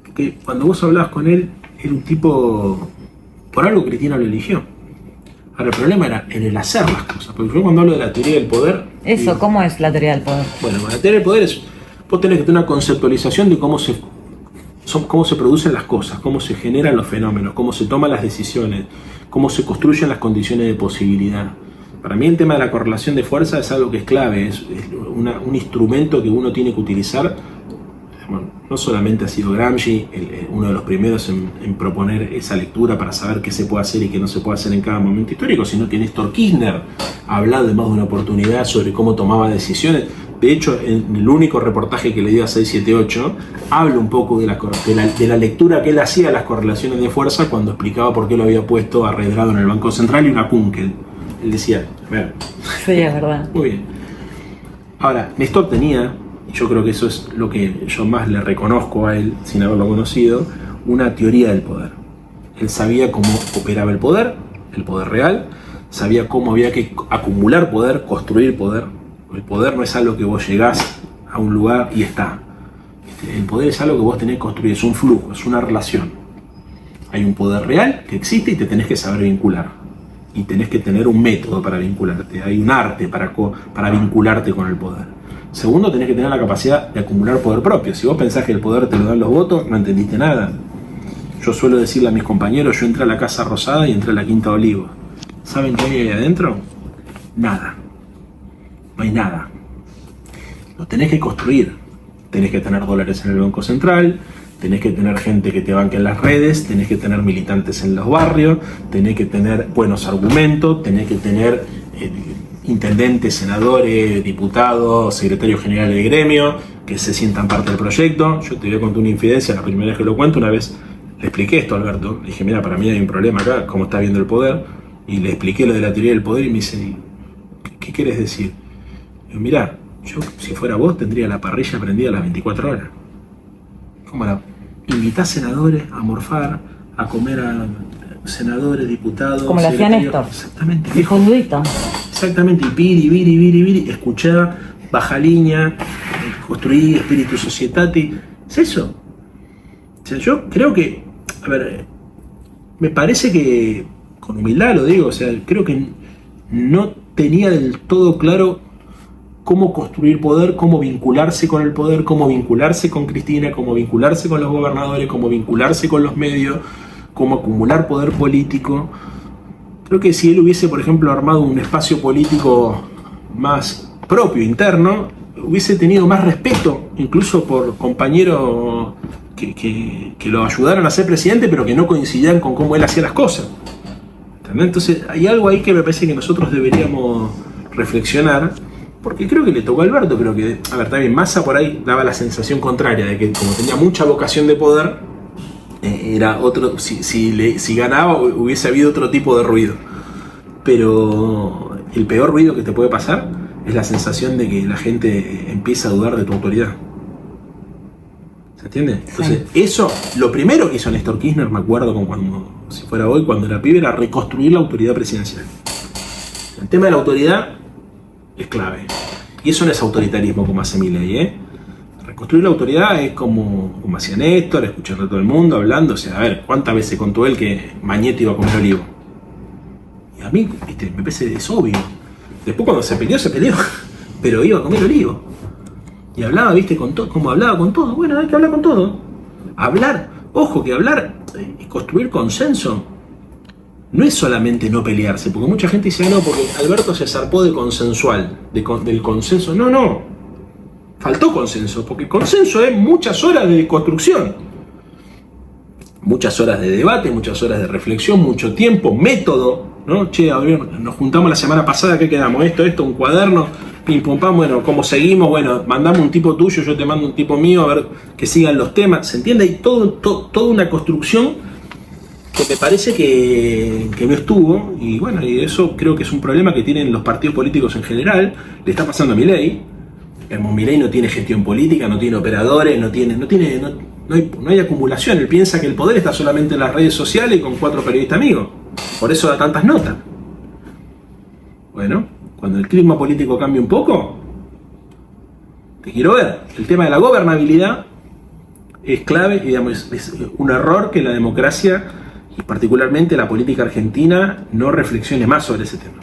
Porque cuando vos hablabas con él, era un tipo... Por algo Cristina lo eligió. Ahora, el problema era en el hacer las cosas, porque yo, cuando hablo de la teoría del poder... Eso, ¿cómo es la teoría del poder? Bueno, la teoría del poder es... Vos tenés que tener una conceptualización de cómo se producen las cosas, cómo se generan los fenómenos, cómo se toman las decisiones, cómo se construyen las condiciones de posibilidad. Para mí el tema de la correlación de fuerza es algo que es clave, es un instrumento que uno tiene que utilizar. Bueno, no solamente ha sido Gramsci uno de los primeros en proponer esa lectura para saber qué se puede hacer y qué no se puede hacer en cada momento histórico, sino que Néstor Kirchner ha hablado de más de una oportunidad sobre cómo tomaba decisiones. De hecho, en el único reportaje que le dio a 678, habla un poco de la lectura que él hacía de las correlaciones de fuerza cuando explicaba por qué lo había puesto a Redrado en el Banco Central y una Kunkel. Él decía, a ver. Sí, es verdad. Muy bien. Ahora, Néstor tenía... Yo creo que eso es lo que yo más le reconozco a él, sin haberlo conocido, una teoría del poder. Él sabía cómo operaba el poder real, sabía cómo había que acumular poder, construir poder. El poder no es algo que vos llegás a un lugar y está. El poder es algo que vos tenés que construir, es un flujo, es una relación. Hay un poder real que existe y te tenés que saber vincular. y tenés que tener un método para vincularte, hay un arte para vincularte con el poder. Segundo, tenés que tener la capacidad de acumular poder propio. Si vos pensás que el poder te lo dan los votos, no entendiste nada. Yo suelo decirle a mis compañeros, yo entré a la Casa Rosada y entré a la Quinta de Olivos. ¿Saben qué hay ahí adentro? Nada. No hay nada. Lo tenés que construir. Tenés que tener dólares en el Banco Central, tenés que tener gente que te banque en las redes, tenés que tener militantes en los barrios, tenés que tener buenos argumentos, tenés que tener intendentes, senadores, diputados, secretarios generales de gremio, que se sientan parte del proyecto. Yo te voy a contar una infidencia, la primera vez que lo cuento, una vez le expliqué esto a Alberto, le dije, mira, para mí hay un problema acá, cómo está viendo el poder, y le expliqué lo de la teoría del poder y me dice, ¿qué querés decir? Y yo, mira, yo si fuera vos tendría la parrilla prendida a las 24 horas. ¿Cómo la? Invitás senadores a morfar, a comer a senadores, diputados. Como lo hacía Néstor. Exactamente. El fondudito. Exactamente, y viri, escuchá, baja línea, construí espíritu societati. ¿Es eso? O sea, yo creo que, a ver, me parece que, con humildad lo digo, o sea, creo que no tenía del todo claro cómo construir poder, cómo vincularse con el poder, cómo vincularse con Cristina, cómo vincularse con los gobernadores, cómo vincularse con los medios, cómo acumular poder político. Creo que si él hubiese, por ejemplo, armado un espacio político más propio, interno, hubiese tenido más respeto, incluso por compañeros que lo ayudaron a ser presidente, pero que no coincidían con cómo él hacía las cosas. ¿Entendés? Entonces hay algo ahí que me parece que nosotros deberíamos reflexionar, porque creo que le tocó a Alberto, pero que, a ver, también Massa por ahí daba la sensación contraria, de que como tenía mucha vocación de poder, era otro, si ganaba hubiese habido otro tipo de ruido. Pero el peor ruido que te puede pasar es la sensación de que la gente empieza a dudar de tu autoridad. ¿Se entiende? Entonces, eso, lo primero que hizo Néstor Kirchner, me acuerdo como cuando, si fuera hoy, cuando era pibe, era reconstruir la autoridad presidencial. El tema de la autoridad es clave. Y eso no es autoritarismo como hace Milei, Reconstruir la autoridad es como hacía Néstor, escuchando a todo el mundo, hablando. O sea, a ver, ¿cuántas veces contó él que Mañeto iba a comer olivo? Y a mí, me parece, es obvio. Después cuando se peleó, pero iba a comer olivo. Y hablaba, con todo, como hablaba con todo. Bueno, hay que hablar con todo. Hablar, ojo, que hablar y construir consenso no es solamente no pelearse, porque mucha gente dice, no, porque Alberto se zarpó de consensual, del consenso. No, faltó consenso, porque consenso es muchas horas de construcción, muchas horas de debate, muchas horas de reflexión, mucho tiempo, método, ¿no? Che, a ver, nos juntamos la semana pasada, ¿qué quedamos? Esto, un cuaderno, pim pum pam, bueno, ¿cómo seguimos? Bueno, mandame un tipo tuyo, yo te mando un tipo mío, a ver que sigan los temas, ¿se entiende? Hay toda una construcción que me parece que no estuvo, y bueno, y eso creo que es un problema que tienen los partidos políticos en general. Le está pasando a Milei. Milei no tiene gestión política, no tiene operadores, no hay acumulación. Él piensa que el poder está solamente en las redes sociales y con 4 periodistas amigos. Por eso da tantas notas. Bueno, cuando el clima político cambie un poco, te quiero ver. El tema de la gobernabilidad es clave y, digamos, es un error que la democracia y particularmente la política argentina no reflexione más sobre ese tema.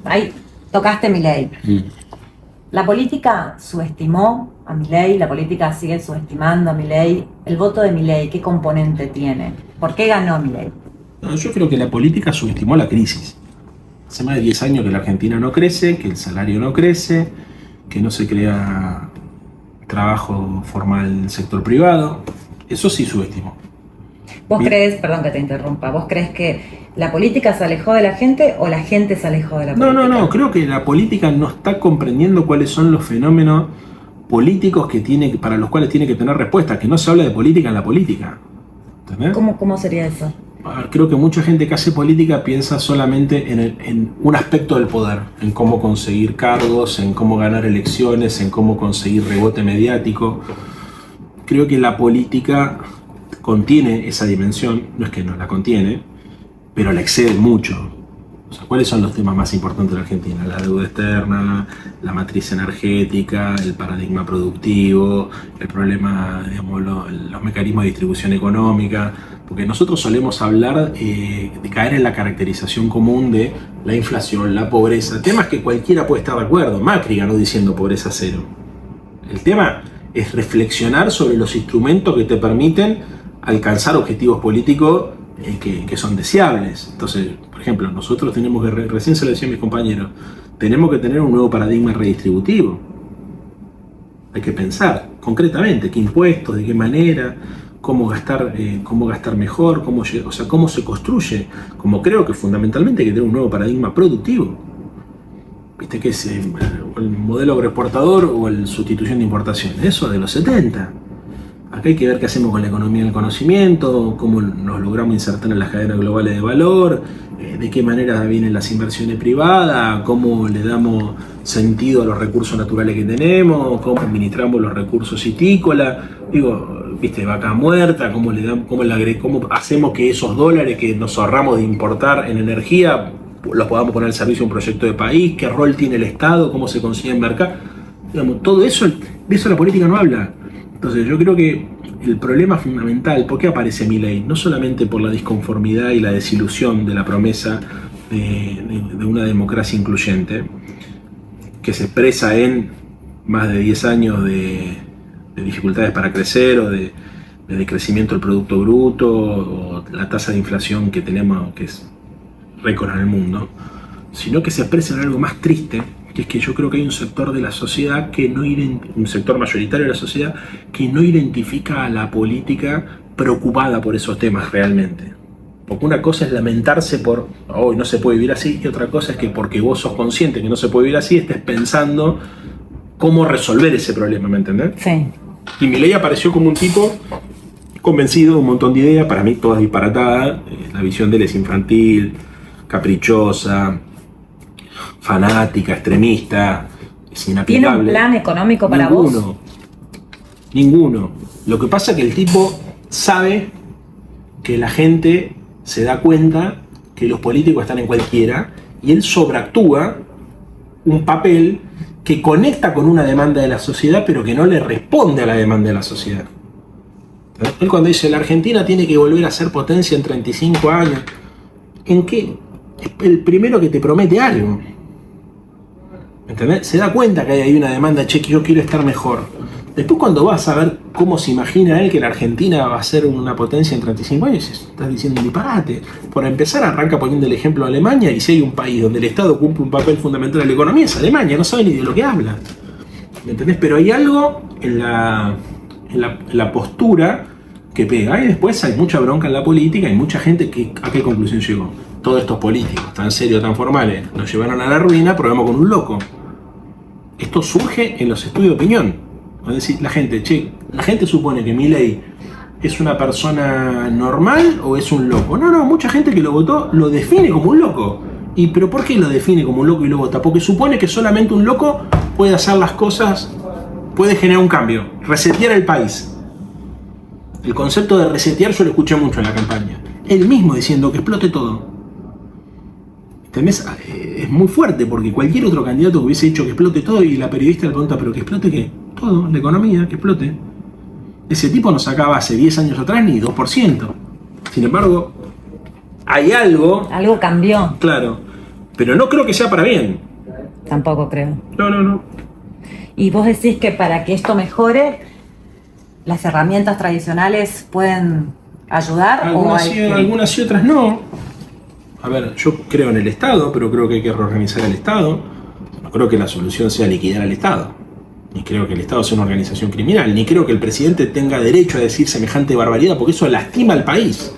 Ahí tocaste Milei. La política subestimó a Milei, la política sigue subestimando a Milei. El voto de Milei, ¿qué componente tiene? ¿Por qué ganó Milei? No, yo creo que la política subestimó la crisis. Hace más de 10 años que la Argentina no crece, que el salario no crece, que no se crea trabajo formal en el sector privado. Eso sí subestimó. ¿Vos crees, perdón que te interrumpa, vos crees que la política se alejó de la gente o la gente se alejó de la política? No, creo que la política no está comprendiendo cuáles son los fenómenos políticos para los cuales tiene que tener respuestas, que no se habla de política en la política. ¿Entendés? ¿Cómo sería eso? Creo que mucha gente que hace política piensa solamente en un aspecto del poder, en cómo conseguir cargos, en cómo ganar elecciones, en cómo conseguir rebote mediático. Creo que la política contiene esa dimensión, no es que no la contiene, pero la excede mucho. O sea, ¿cuáles son los temas más importantes de la Argentina? La deuda externa, la matriz energética, el paradigma productivo, el problema, digamos, los mecanismos de distribución económica, porque nosotros solemos hablar de caer en la caracterización común de la inflación, la pobreza, temas que cualquiera puede estar de acuerdo. Macri ganó diciendo pobreza cero. El tema es reflexionar sobre los instrumentos que te permiten alcanzar objetivos políticos que son deseables. Entonces, por ejemplo, nosotros tenemos que, recién se lo decía a mis compañeros, tenemos que tener un nuevo paradigma redistributivo. Hay que pensar concretamente qué impuestos, de qué manera, cómo gastar mejor, cómo se construye. Como creo que fundamentalmente hay que tener un nuevo paradigma productivo. ¿Viste qué es el modelo agroexportador o la sustitución de importación? Eso de los 70. Acá hay que ver qué hacemos con la economía del conocimiento, cómo nos logramos insertar en las cadenas globales de valor, de qué manera vienen las inversiones privadas, cómo le damos sentido a los recursos naturales que tenemos, cómo administramos los recursos citícolas, viste, vaca muerta, cómo hacemos que esos dólares que nos ahorramos de importar en energía los podamos poner al servicio de un proyecto de país, qué rol tiene el Estado, cómo se consigue en mercado. Digamos, todo eso, de eso la política no habla. Entonces yo creo que el problema fundamental, ¿por qué aparece Milei? No solamente por la disconformidad y la desilusión de la promesa de una democracia incluyente, que se expresa en más de 10 años de dificultades para crecer o de decrecimiento del Producto Bruto, o la tasa de inflación que tenemos, que es récord en el mundo, sino que se expresa en algo más triste, que es que yo creo que hay un sector de la sociedad un sector mayoritario de la sociedad que no identifica a la política preocupada por esos temas realmente. Porque una cosa es lamentarse por hoy no se puede vivir así, y otra cosa es que porque vos sos consciente que no se puede vivir así, estés pensando cómo resolver ese problema, ¿me entendés? Sí. Y Milei apareció como un tipo convencido de un montón de ideas, para mí todas disparatadas. La visión de él es infantil, caprichosa, fanática, extremista, es inaplicable. ¿Tiene un plan económico para vos? Ninguno. Lo que pasa es que el tipo sabe que la gente se da cuenta que los políticos están en cualquiera, y él sobreactúa un papel que conecta con una demanda de la sociedad, pero que no le responde a la demanda de la sociedad. Él cuando dice la Argentina tiene que volver a ser potencia en 35 años, ¿en qué? El primero que te promete algo. ¿Entendés? Se da cuenta que hay una demanda, che, que yo quiero estar mejor. Después cuando vas a ver cómo se imagina él que la Argentina va a ser una potencia en 35 años, estás diciendo un disparate. Por empezar, arranca poniendo el ejemplo de Alemania, y si hay un país donde el Estado cumple un papel fundamental en la economía es Alemania, no sabe ni de lo que habla. ¿Me entendés? Pero hay algo en la postura que pega, y después hay mucha bronca en la política, hay mucha gente que ¿a qué conclusión llegó? Todos estos políticos tan serios, tan formales, nos llevaron a la ruina, probamos con un loco. Esto surge en los estudios de opinión. Es decir, la gente supone que Milei es una persona normal o es un loco. No, mucha gente que lo votó lo define como un loco. ¿Pero por qué lo define como un loco y lo vota? Porque supone que solamente un loco puede hacer las cosas, puede generar un cambio, resetear el país. El concepto de resetear yo lo escuché mucho en la campaña. Él mismo diciendo que explote todo. Es muy fuerte, porque cualquier otro candidato que hubiese dicho que explote todo, y la periodista le pregunta, ¿pero que explote qué? Todo, la economía, que explote. Ese tipo no sacaba hace 10 años atrás ni 2%. Sin embargo, hay algo... Algo cambió. Claro, pero no creo que sea para bien. Tampoco creo. No. Y vos decís que para que esto mejore, ¿las herramientas tradicionales pueden ayudar? Algunas y otras no. A ver, yo creo en el Estado, pero creo que hay que reorganizar el Estado. No creo que la solución sea liquidar al Estado. Ni creo que el Estado sea una organización criminal. Ni creo que el presidente tenga derecho a decir semejante barbaridad, porque eso lastima al país.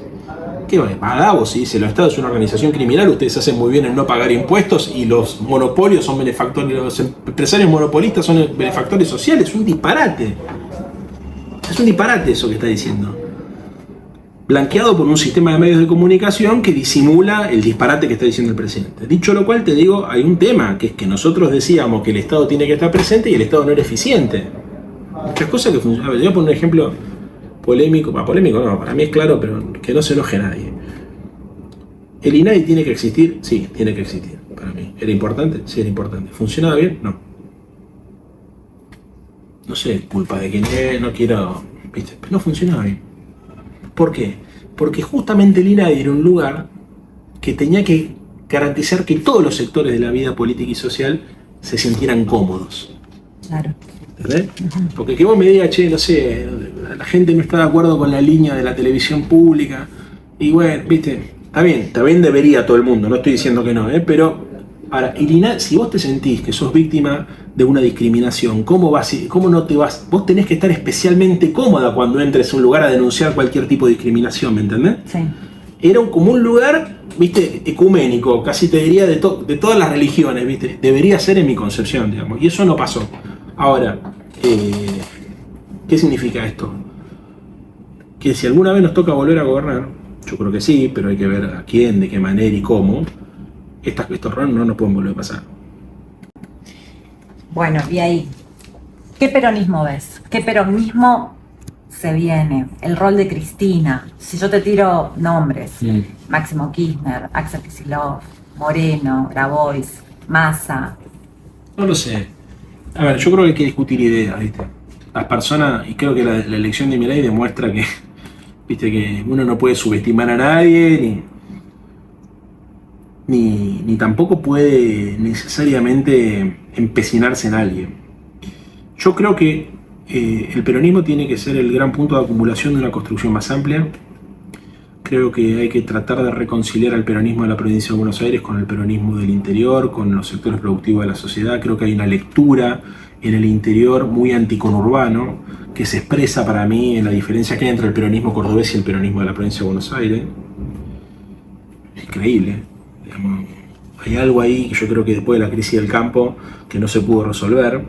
¿Qué va? Davos si dice el Estado es una organización criminal, ustedes hacen muy bien en no pagar impuestos y los monopolios son benefactores, los empresarios monopolistas son benefactores sociales. Es un disparate. Es un disparate eso que está diciendo. Blanqueado por un sistema de medios de comunicación que disimula el disparate que está diciendo el presidente. Dicho lo cual, te digo, hay un tema, que es que nosotros decíamos que el Estado tiene que estar presente y el Estado no era eficiente. Muchas cosas que funcionaban. Voy a poner un ejemplo polémico no, para mí es claro, pero que no se enoje nadie. ¿El INADI tiene que existir? Sí, tiene que existir. Para mí. ¿Era importante? Sí, era importante. ¿Funcionaba bien? No. No sé, culpa de quién es, no quiero... ¿viste? Pero no funcionaba bien. ¿Por qué? Porque justamente el INADI era un lugar que tenía que garantizar que todos los sectores de la vida política y social se sintieran cómodos. Claro. ¿Entendés? Porque que vos me digas, che, no sé, la gente no está de acuerdo con la línea de la televisión pública, y bueno, viste, está bien debería todo el mundo, no estoy diciendo que no, pero ahora, si vos te sentís que sos víctima de una discriminación, ¿cómo no te vas? Vos tenés que estar especialmente cómoda cuando entres a un lugar a denunciar cualquier tipo de discriminación, ¿me entendés? Sí. Era como un lugar, viste, ecuménico, casi te diría de todas las religiones, viste, debería ser en mi concepción, digamos, y eso no pasó. Ahora, ¿qué significa esto? Que si alguna vez nos toca volver a gobernar, yo creo que sí, pero hay que ver a quién, de qué manera y cómo, estos errores no nos pueden volver a pasar. Bueno, y ahí, ¿qué peronismo ves? ¿Qué peronismo se viene? El rol de Cristina. Si yo te tiro nombres, Máximo Kirchner, Axel Kicillof, Moreno, Grabois, Massa. No lo sé. A ver, yo creo que hay que discutir ideas, ¿viste? Las personas, y creo que la elección de Milei demuestra que, ¿viste? Que uno no puede subestimar a nadie, ni tampoco puede necesariamente empecinarse en alguien. Yo creo que el peronismo tiene que ser el gran punto de acumulación de una construcción más amplia. Creo que hay que tratar de reconciliar al peronismo de la provincia de Buenos Aires con el peronismo del interior, con los sectores productivos de la sociedad. Creo que hay una lectura en el interior muy anticonurbano que se expresa para mí en la diferencia que hay entre el peronismo cordobés y el peronismo de la provincia de Buenos Aires. Increíble. Digamos, hay algo ahí que yo creo que después de la crisis del campo que no se pudo resolver,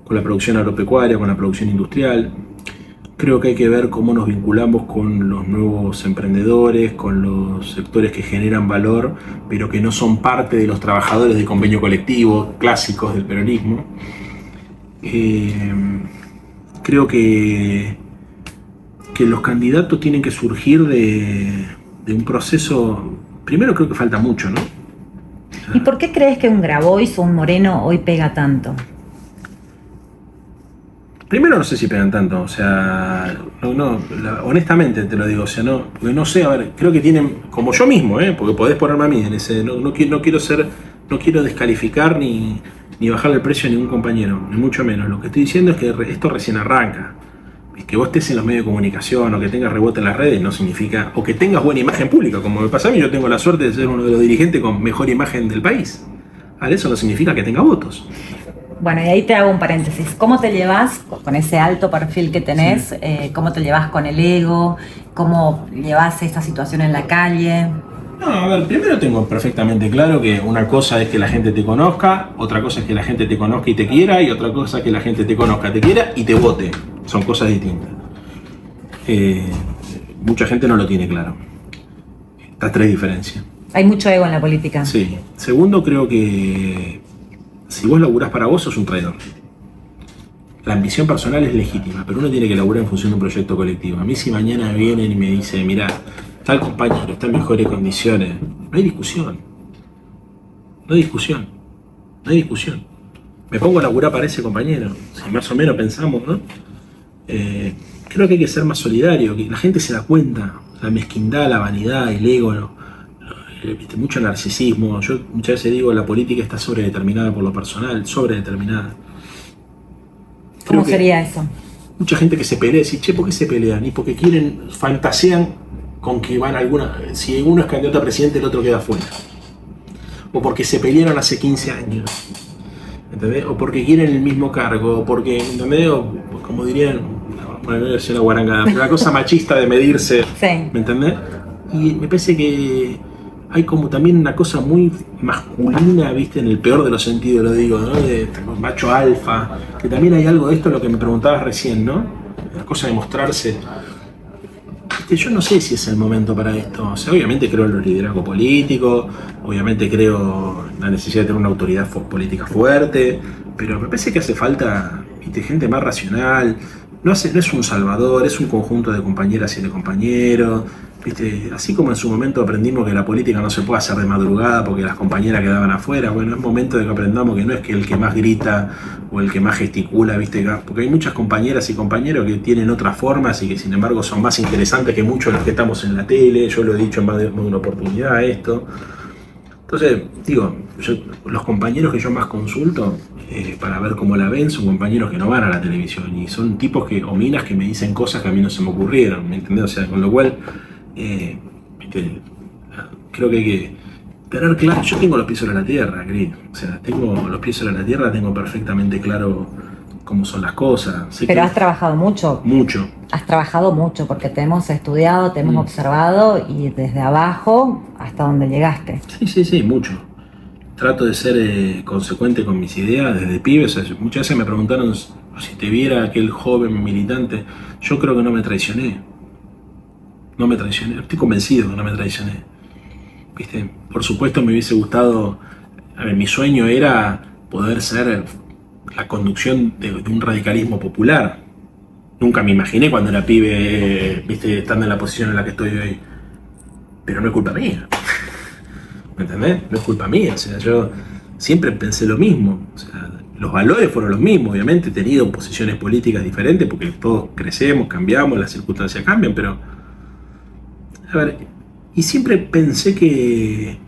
con la producción agropecuaria, con la producción industrial. Creo que hay que ver cómo nos vinculamos con los nuevos emprendedores, con los sectores que generan valor, pero que no son parte de los trabajadores de convenio colectivo clásicos del peronismo. Creo que los candidatos tienen que surgir de un proceso. Primero creo que falta mucho, ¿no? ¿Y por qué crees que un Grabois o un Moreno hoy pega tanto? Primero no sé si pegan tanto, o sea, honestamente te lo digo, o sea, porque no sé, a ver, creo que tienen, como yo mismo, porque podés ponerme a mí en ese, no quiero descalificar ni bajarle el precio a ningún compañero, ni mucho menos. Lo que estoy diciendo es que esto recién arranca. Que vos estés en los medios de comunicación o que tengas rebote en las redes no significa, o que tengas buena imagen pública, como me pasa a mí, yo tengo la suerte de ser uno de los dirigentes con mejor imagen del país. Ahora, eso no significa que tenga votos. Bueno, y ahí te hago un paréntesis. ¿Cómo te llevas con ese alto perfil que tenés? Sí. ¿Cómo te llevas con el ego? ¿Cómo llevas esta situación en la calle? No, a ver, primero tengo perfectamente claro que una cosa es que la gente te conozca, otra cosa es que la gente te conozca y te quiera, y otra cosa es que la gente te conozca, te quiera y te vote. Son cosas distintas. Mucha gente no lo tiene claro. Estas tres diferencias. Hay mucho ego en la política. Sí. Segundo, creo que si vos laburás para vos, sos un traidor. La ambición personal es legítima, pero uno tiene que laburar en función de un proyecto colectivo. A mí si mañana vienen y me dicen, mirá, tal compañero está en mejores condiciones, no hay discusión. No hay discusión. No hay discusión. Me pongo a laburar para ese compañero. Si más o menos pensamos, ¿no? Creo que hay que ser más solidario, que la gente se da cuenta, la mezquindad, la vanidad, el ego, mucho narcisismo. Yo muchas veces digo, la política está sobredeterminada por lo personal, sobredeterminada. ¿Cómo sería eso? Mucha gente que se pelea, dice, che, ¿por qué se pelean? Y porque fantasean con que van si uno es candidato a presidente, el otro queda fuera. O porque se pelearon hace 15 años. ¿Entendés? O porque quieren el mismo cargo, o porque, ¿entendés? O, como dirían, bueno, no es una guarangada, pero la cosa machista de medirse, sí. ¿Me entendés? Y me parece que hay como también una cosa muy masculina, ¿viste? En el peor de los sentidos lo digo, ¿no? De macho alfa, que también hay algo de esto, lo que me preguntabas recién, ¿no? La cosa de mostrarse. Yo no sé si es el momento para esto. O sea, obviamente creo en los liderazgos políticos, obviamente creo en la necesidad de tener una autoridad política fuerte, pero me parece que hace falta, ¿viste? Gente más racional. No es un salvador, es un conjunto de compañeras y de compañeros. ¿viste? Así como en su momento aprendimos que la política no se puede hacer de madrugada porque las compañeras quedaban afuera, bueno, es momento de que aprendamos que no es que el que más grita o el que más gesticula, ¿viste? Porque hay muchas compañeras y compañeros que tienen otras formas y que sin embargo son más interesantes que muchos de los que estamos en la tele. Yo lo he dicho en más de una oportunidad esto. Entonces, digo, los compañeros que yo más consulto para ver cómo la ven son compañeros que no van a la televisión y son tipos o minas que me dicen cosas que a mí no se me ocurrieron, ¿me entendés? O sea, con lo cual, creo que hay que tener claro. Yo tengo los pies sobre la tierra, Cris. O sea, tengo los pies sobre la tierra, tengo perfectamente claro cómo son las cosas. Pero has trabajado mucho. Mucho. Has trabajado mucho porque te hemos estudiado, te hemos observado y desde abajo hasta donde llegaste. Sí, mucho. Trato de ser consecuente con mis ideas desde pibe. O sea, muchas veces me preguntaron si te viera aquel joven militante. Yo creo que no me traicioné. No me traicioné. Estoy convencido que no me traicioné. ¿Viste? Por supuesto me hubiese gustado. A ver, mi sueño era poder ser la conducción de un radicalismo popular. Nunca me imaginé cuando era pibe, ¿viste? Estando en la posición en la que estoy hoy. Pero no es culpa mía. ¿Me entendés? No es culpa mía. O sea, yo siempre pensé lo mismo. O sea, los valores fueron los mismos. Obviamente he tenido posiciones políticas diferentes porque todos crecemos, cambiamos, las circunstancias cambian, pero... A ver, y siempre pensé que...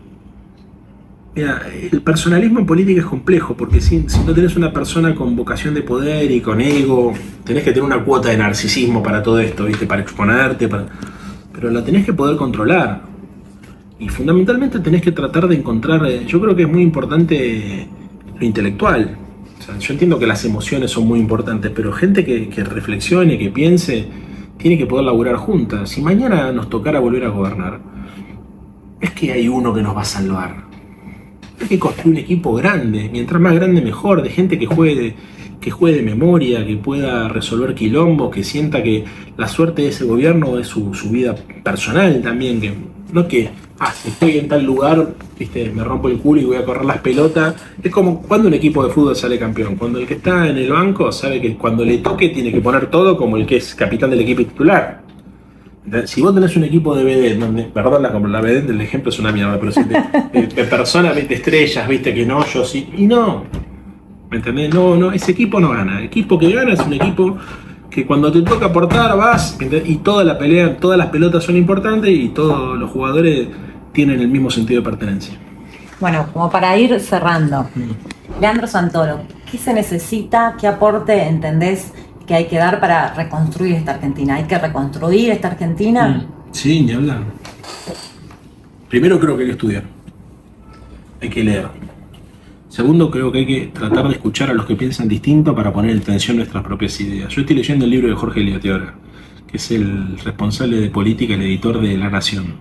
Mira, el personalismo en política es complejo porque si no tenés una persona con vocación de poder y con ego, tenés que tener una cuota de narcisismo para todo esto, ¿viste? Para exponerte, pero la tenés que poder controlar. Y fundamentalmente tenés que tratar de encontrar, yo creo que es muy importante lo intelectual. O sea, yo entiendo que las emociones son muy importantes, pero gente que reflexione, que piense, tiene que poder laburar juntas. Si mañana nos tocara volver a gobernar, es que hay uno que nos va a salvar. Hay que construir un equipo grande, mientras más grande mejor, de gente que juegue de memoria, que pueda resolver quilombos, que sienta que la suerte de ese gobierno es su vida personal también, que no que, si estoy en tal lugar, ¿viste? Me rompo el culo y voy a correr las pelotas. Es como cuando un equipo de fútbol sale campeón, cuando el que está en el banco sabe que cuando le toque tiene que poner todo como el que es capitán del equipo titular. Si vos tenés un equipo de BD, donde, perdón, la BD del ejemplo es una mierda, pero si de personas, ¿viste? Estrellas, viste que no, yo sí, y no, ¿me entendés? No, ese equipo no gana. El equipo que gana es un equipo que cuando te toca aportar vas, y toda la pelea, todas las pelotas son importantes y todos los jugadores tienen el mismo sentido de pertenencia. Bueno, como para ir cerrando, Leandro Santoro, ¿qué se necesita, qué aporte entendés que hay que dar para reconstruir esta Argentina? ¿Hay que reconstruir esta Argentina? Sí, ni hablar. Primero creo que hay que estudiar. Hay que leer. Segundo, creo que hay que tratar de escuchar a los que piensan distinto para poner en tensión nuestras propias ideas. Yo estoy leyendo el libro de Jorge Elliott ahora, que es el responsable de política, el editor de La Nación.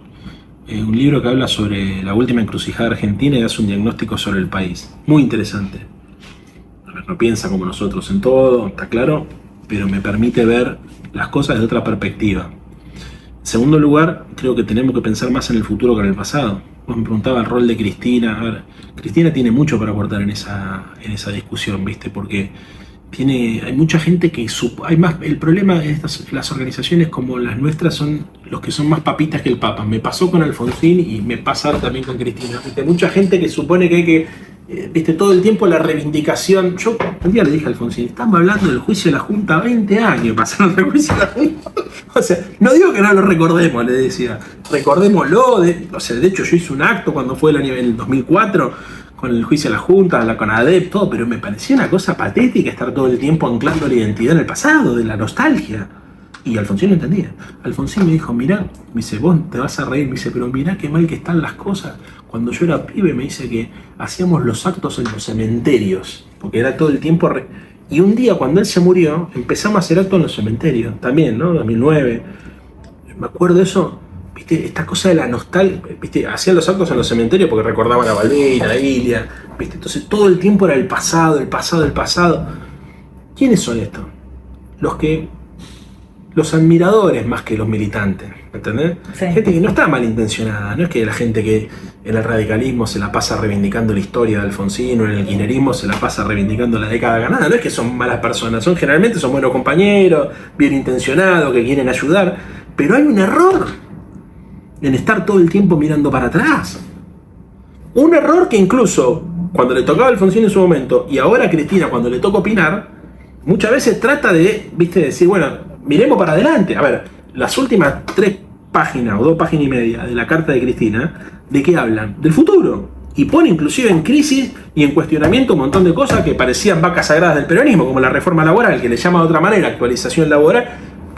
Un libro que habla sobre la última encrucijada argentina y hace un diagnóstico sobre el país. Muy interesante. A ver, no piensa como nosotros en todo, está claro, pero me permite ver las cosas desde otra perspectiva. En segundo lugar, creo que tenemos que pensar más en el futuro que en el pasado. Vos me preguntaba el rol de Cristina. A ver, Cristina tiene mucho para aportar en esa discusión, ¿viste? Porque hay mucha gente que... el problema de las organizaciones como las nuestras son los que son más papitas que el Papa. Me pasó con Alfonsín y me pasa también con Cristina, ¿viste? Mucha gente que supone que hay que... ¿Viste? Todo el tiempo la reivindicación. Yo un día le dije a Alfonsín, estamos hablando del juicio de la Junta, 20 años pasaron del juicio de la Junta. O sea, no digo que no lo recordemos, le decía, recordémoslo. O sea, de hecho yo hice un acto cuando fue en el 2004 con el juicio de la Junta, con ADEP, todo, pero me parecía una cosa patética estar todo el tiempo anclando la identidad en el pasado, de la nostalgia. Y Alfonsín no entendía. Alfonsín me dijo, mirá, me dice, vos te vas a reír, me dice, pero mirá qué mal que están las cosas. Cuando yo era pibe me dice que hacíamos los actos en los cementerios, porque era todo el tiempo... Y un día cuando él se murió, empezamos a hacer actos en los cementerios, también, ¿no? 2009. Me acuerdo de eso, ¿viste? Esta cosa de la nostalgia, ¿viste? Hacían los actos en los cementerios porque recordaban a Balbina, a Ilia, ¿viste? Entonces todo el tiempo era el pasado, el pasado, el pasado. ¿Quiénes son estos? Los admiradores más que los militantes, ¿entendés? Sí. Gente que no está malintencionada, no es que la gente que en el radicalismo se la pasa reivindicando la historia de Alfonsín o en el kirchnerismo se la pasa reivindicando la década ganada, no es que son malas personas, generalmente son buenos compañeros, bien intencionados, que quieren ayudar, pero hay un error. en estar todo el tiempo mirando para atrás. Un error que incluso cuando le tocaba a Alfonsín en su momento y ahora a Cristina cuando le toca opinar, muchas veces trata de, decir, bueno, miremos para adelante. A ver, las últimas 3 páginas o 2 páginas y media de la carta de Cristina, ¿de qué hablan? Del futuro. Y pone inclusive en crisis y en cuestionamiento un montón de cosas que parecían vacas sagradas del peronismo, como la reforma laboral, que le llama de otra manera actualización laboral.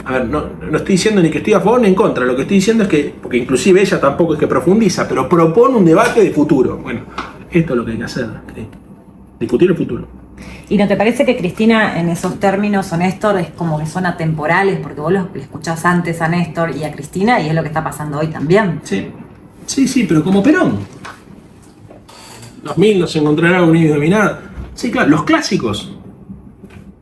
A ver, no estoy diciendo ni que estoy a favor ni en contra, lo que estoy diciendo es que, porque inclusive ella tampoco es que profundiza, pero propone un debate de futuro. Bueno, esto es lo que hay que hacer, discutir el futuro. ¿Y no te parece que Cristina en esos términos o Néstor es como que son atemporales? Porque vos le escuchás antes a Néstor y a Cristina y es lo que está pasando hoy también. Sí, pero como Perón. 2000 nos encontrará unidos y nada. Sí, claro, los clásicos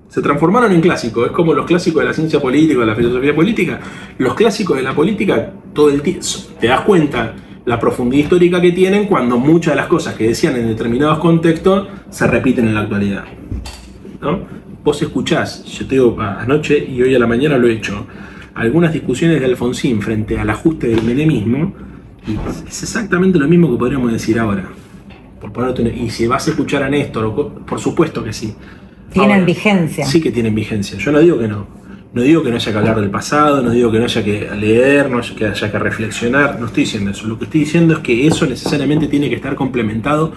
se transformaron en clásicos. Es como los clásicos de la ciencia política, de la filosofía política. Los clásicos de la política, todo el tiempo, te das cuenta la profundidad histórica que tienen cuando muchas de las cosas que decían en determinados contextos se repiten en la actualidad, ¿no? Vos escuchás, yo te digo anoche y hoy a la mañana lo he hecho, algunas discusiones de Alfonsín frente al ajuste del menemismo, y es exactamente lo mismo que podríamos decir ahora. Y si vas a escuchar a Néstor, por supuesto que sí. Tienen vigencia. Sí que tienen vigencia. Yo no digo que no. No digo que no haya que hablar del pasado, no digo que no haya que leer, no haya que reflexionar. No estoy diciendo eso. Lo que estoy diciendo es que eso necesariamente tiene que estar complementado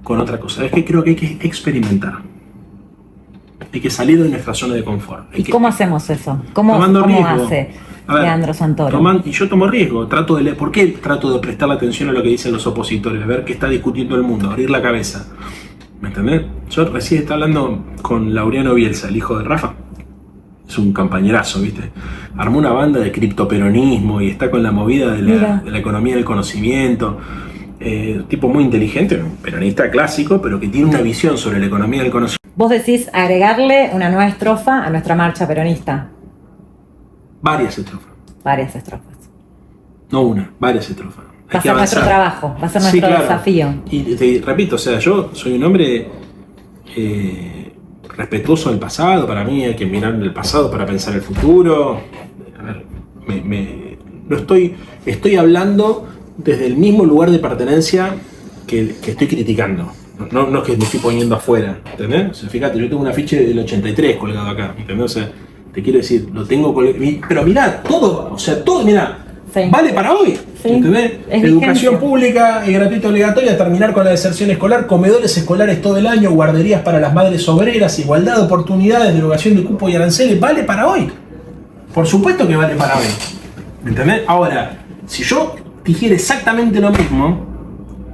con otra cosa. Es que creo que hay que experimentar. Hay que salir de nuestra zona de confort. ¿Y cómo hacemos eso? ¿Cómo hace Leandro Santoro? Y yo tomo riesgo. ¿Por qué trato de prestarle atención a lo que dicen los opositores? A ver qué está discutiendo el mundo, abrir la cabeza. ¿Me entendés? Yo recién estaba hablando con Laureano Bielsa, el hijo de Rafa. Es un compañerazo, ¿viste? Armó una banda de criptoperonismo y está con la movida de la economía del conocimiento. Tipo muy inteligente, un peronista clásico, pero que tiene una visión sobre la economía del conocimiento. Vos decís agregarle una nueva estrofa a nuestra marcha peronista. Varias estrofas. Varias estrofas. No una, varias estrofas. Va a ser nuestro trabajo, va a ser nuestro desafío. Y te repito, o sea, yo soy un hombre respetuoso del pasado. Para mí hay que mirar el pasado para pensar el futuro. A ver, no estoy hablando desde el mismo lugar de pertenencia que estoy criticando. No es que me estoy poniendo afuera, ¿entendés? O sea, fíjate, yo tengo un afiche del 83 colgado acá, ¿entendés? O sea, te quiero decir, lo tengo colgado. Pero mirá, todo, mirá, sí, vale para hoy, sí, ¿entendés? Educación pública, gratuita obligatoria, terminar con la deserción escolar, comedores escolares todo el año, guarderías para las madres obreras, igualdad de oportunidades, derogación de cupo y aranceles, vale para hoy. Por supuesto que vale para hoy, ¿entendés? Ahora, si yo dijera exactamente lo mismo,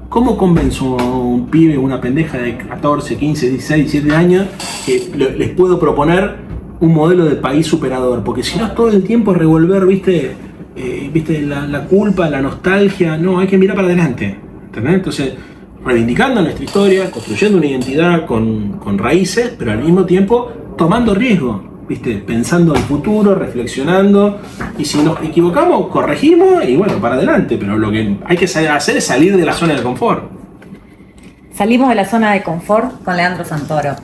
¿cómo convenzo a un pibe o una pendeja de 14, 15, 16, 17 años que les puedo proponer un modelo de país superador? Porque si no es todo el tiempo revolver, ¿viste? La culpa, la nostalgia. No, hay que mirar para adelante, ¿entendés? Entonces, reivindicando nuestra historia, construyendo una identidad con raíces, pero al mismo tiempo tomando riesgo, ¿viste? Pensando en el futuro, reflexionando, y si nos equivocamos, corregimos y bueno, para adelante. Pero lo que hay que hacer es salir de la zona de confort. Salimos de la zona de confort con Leandro Santoro.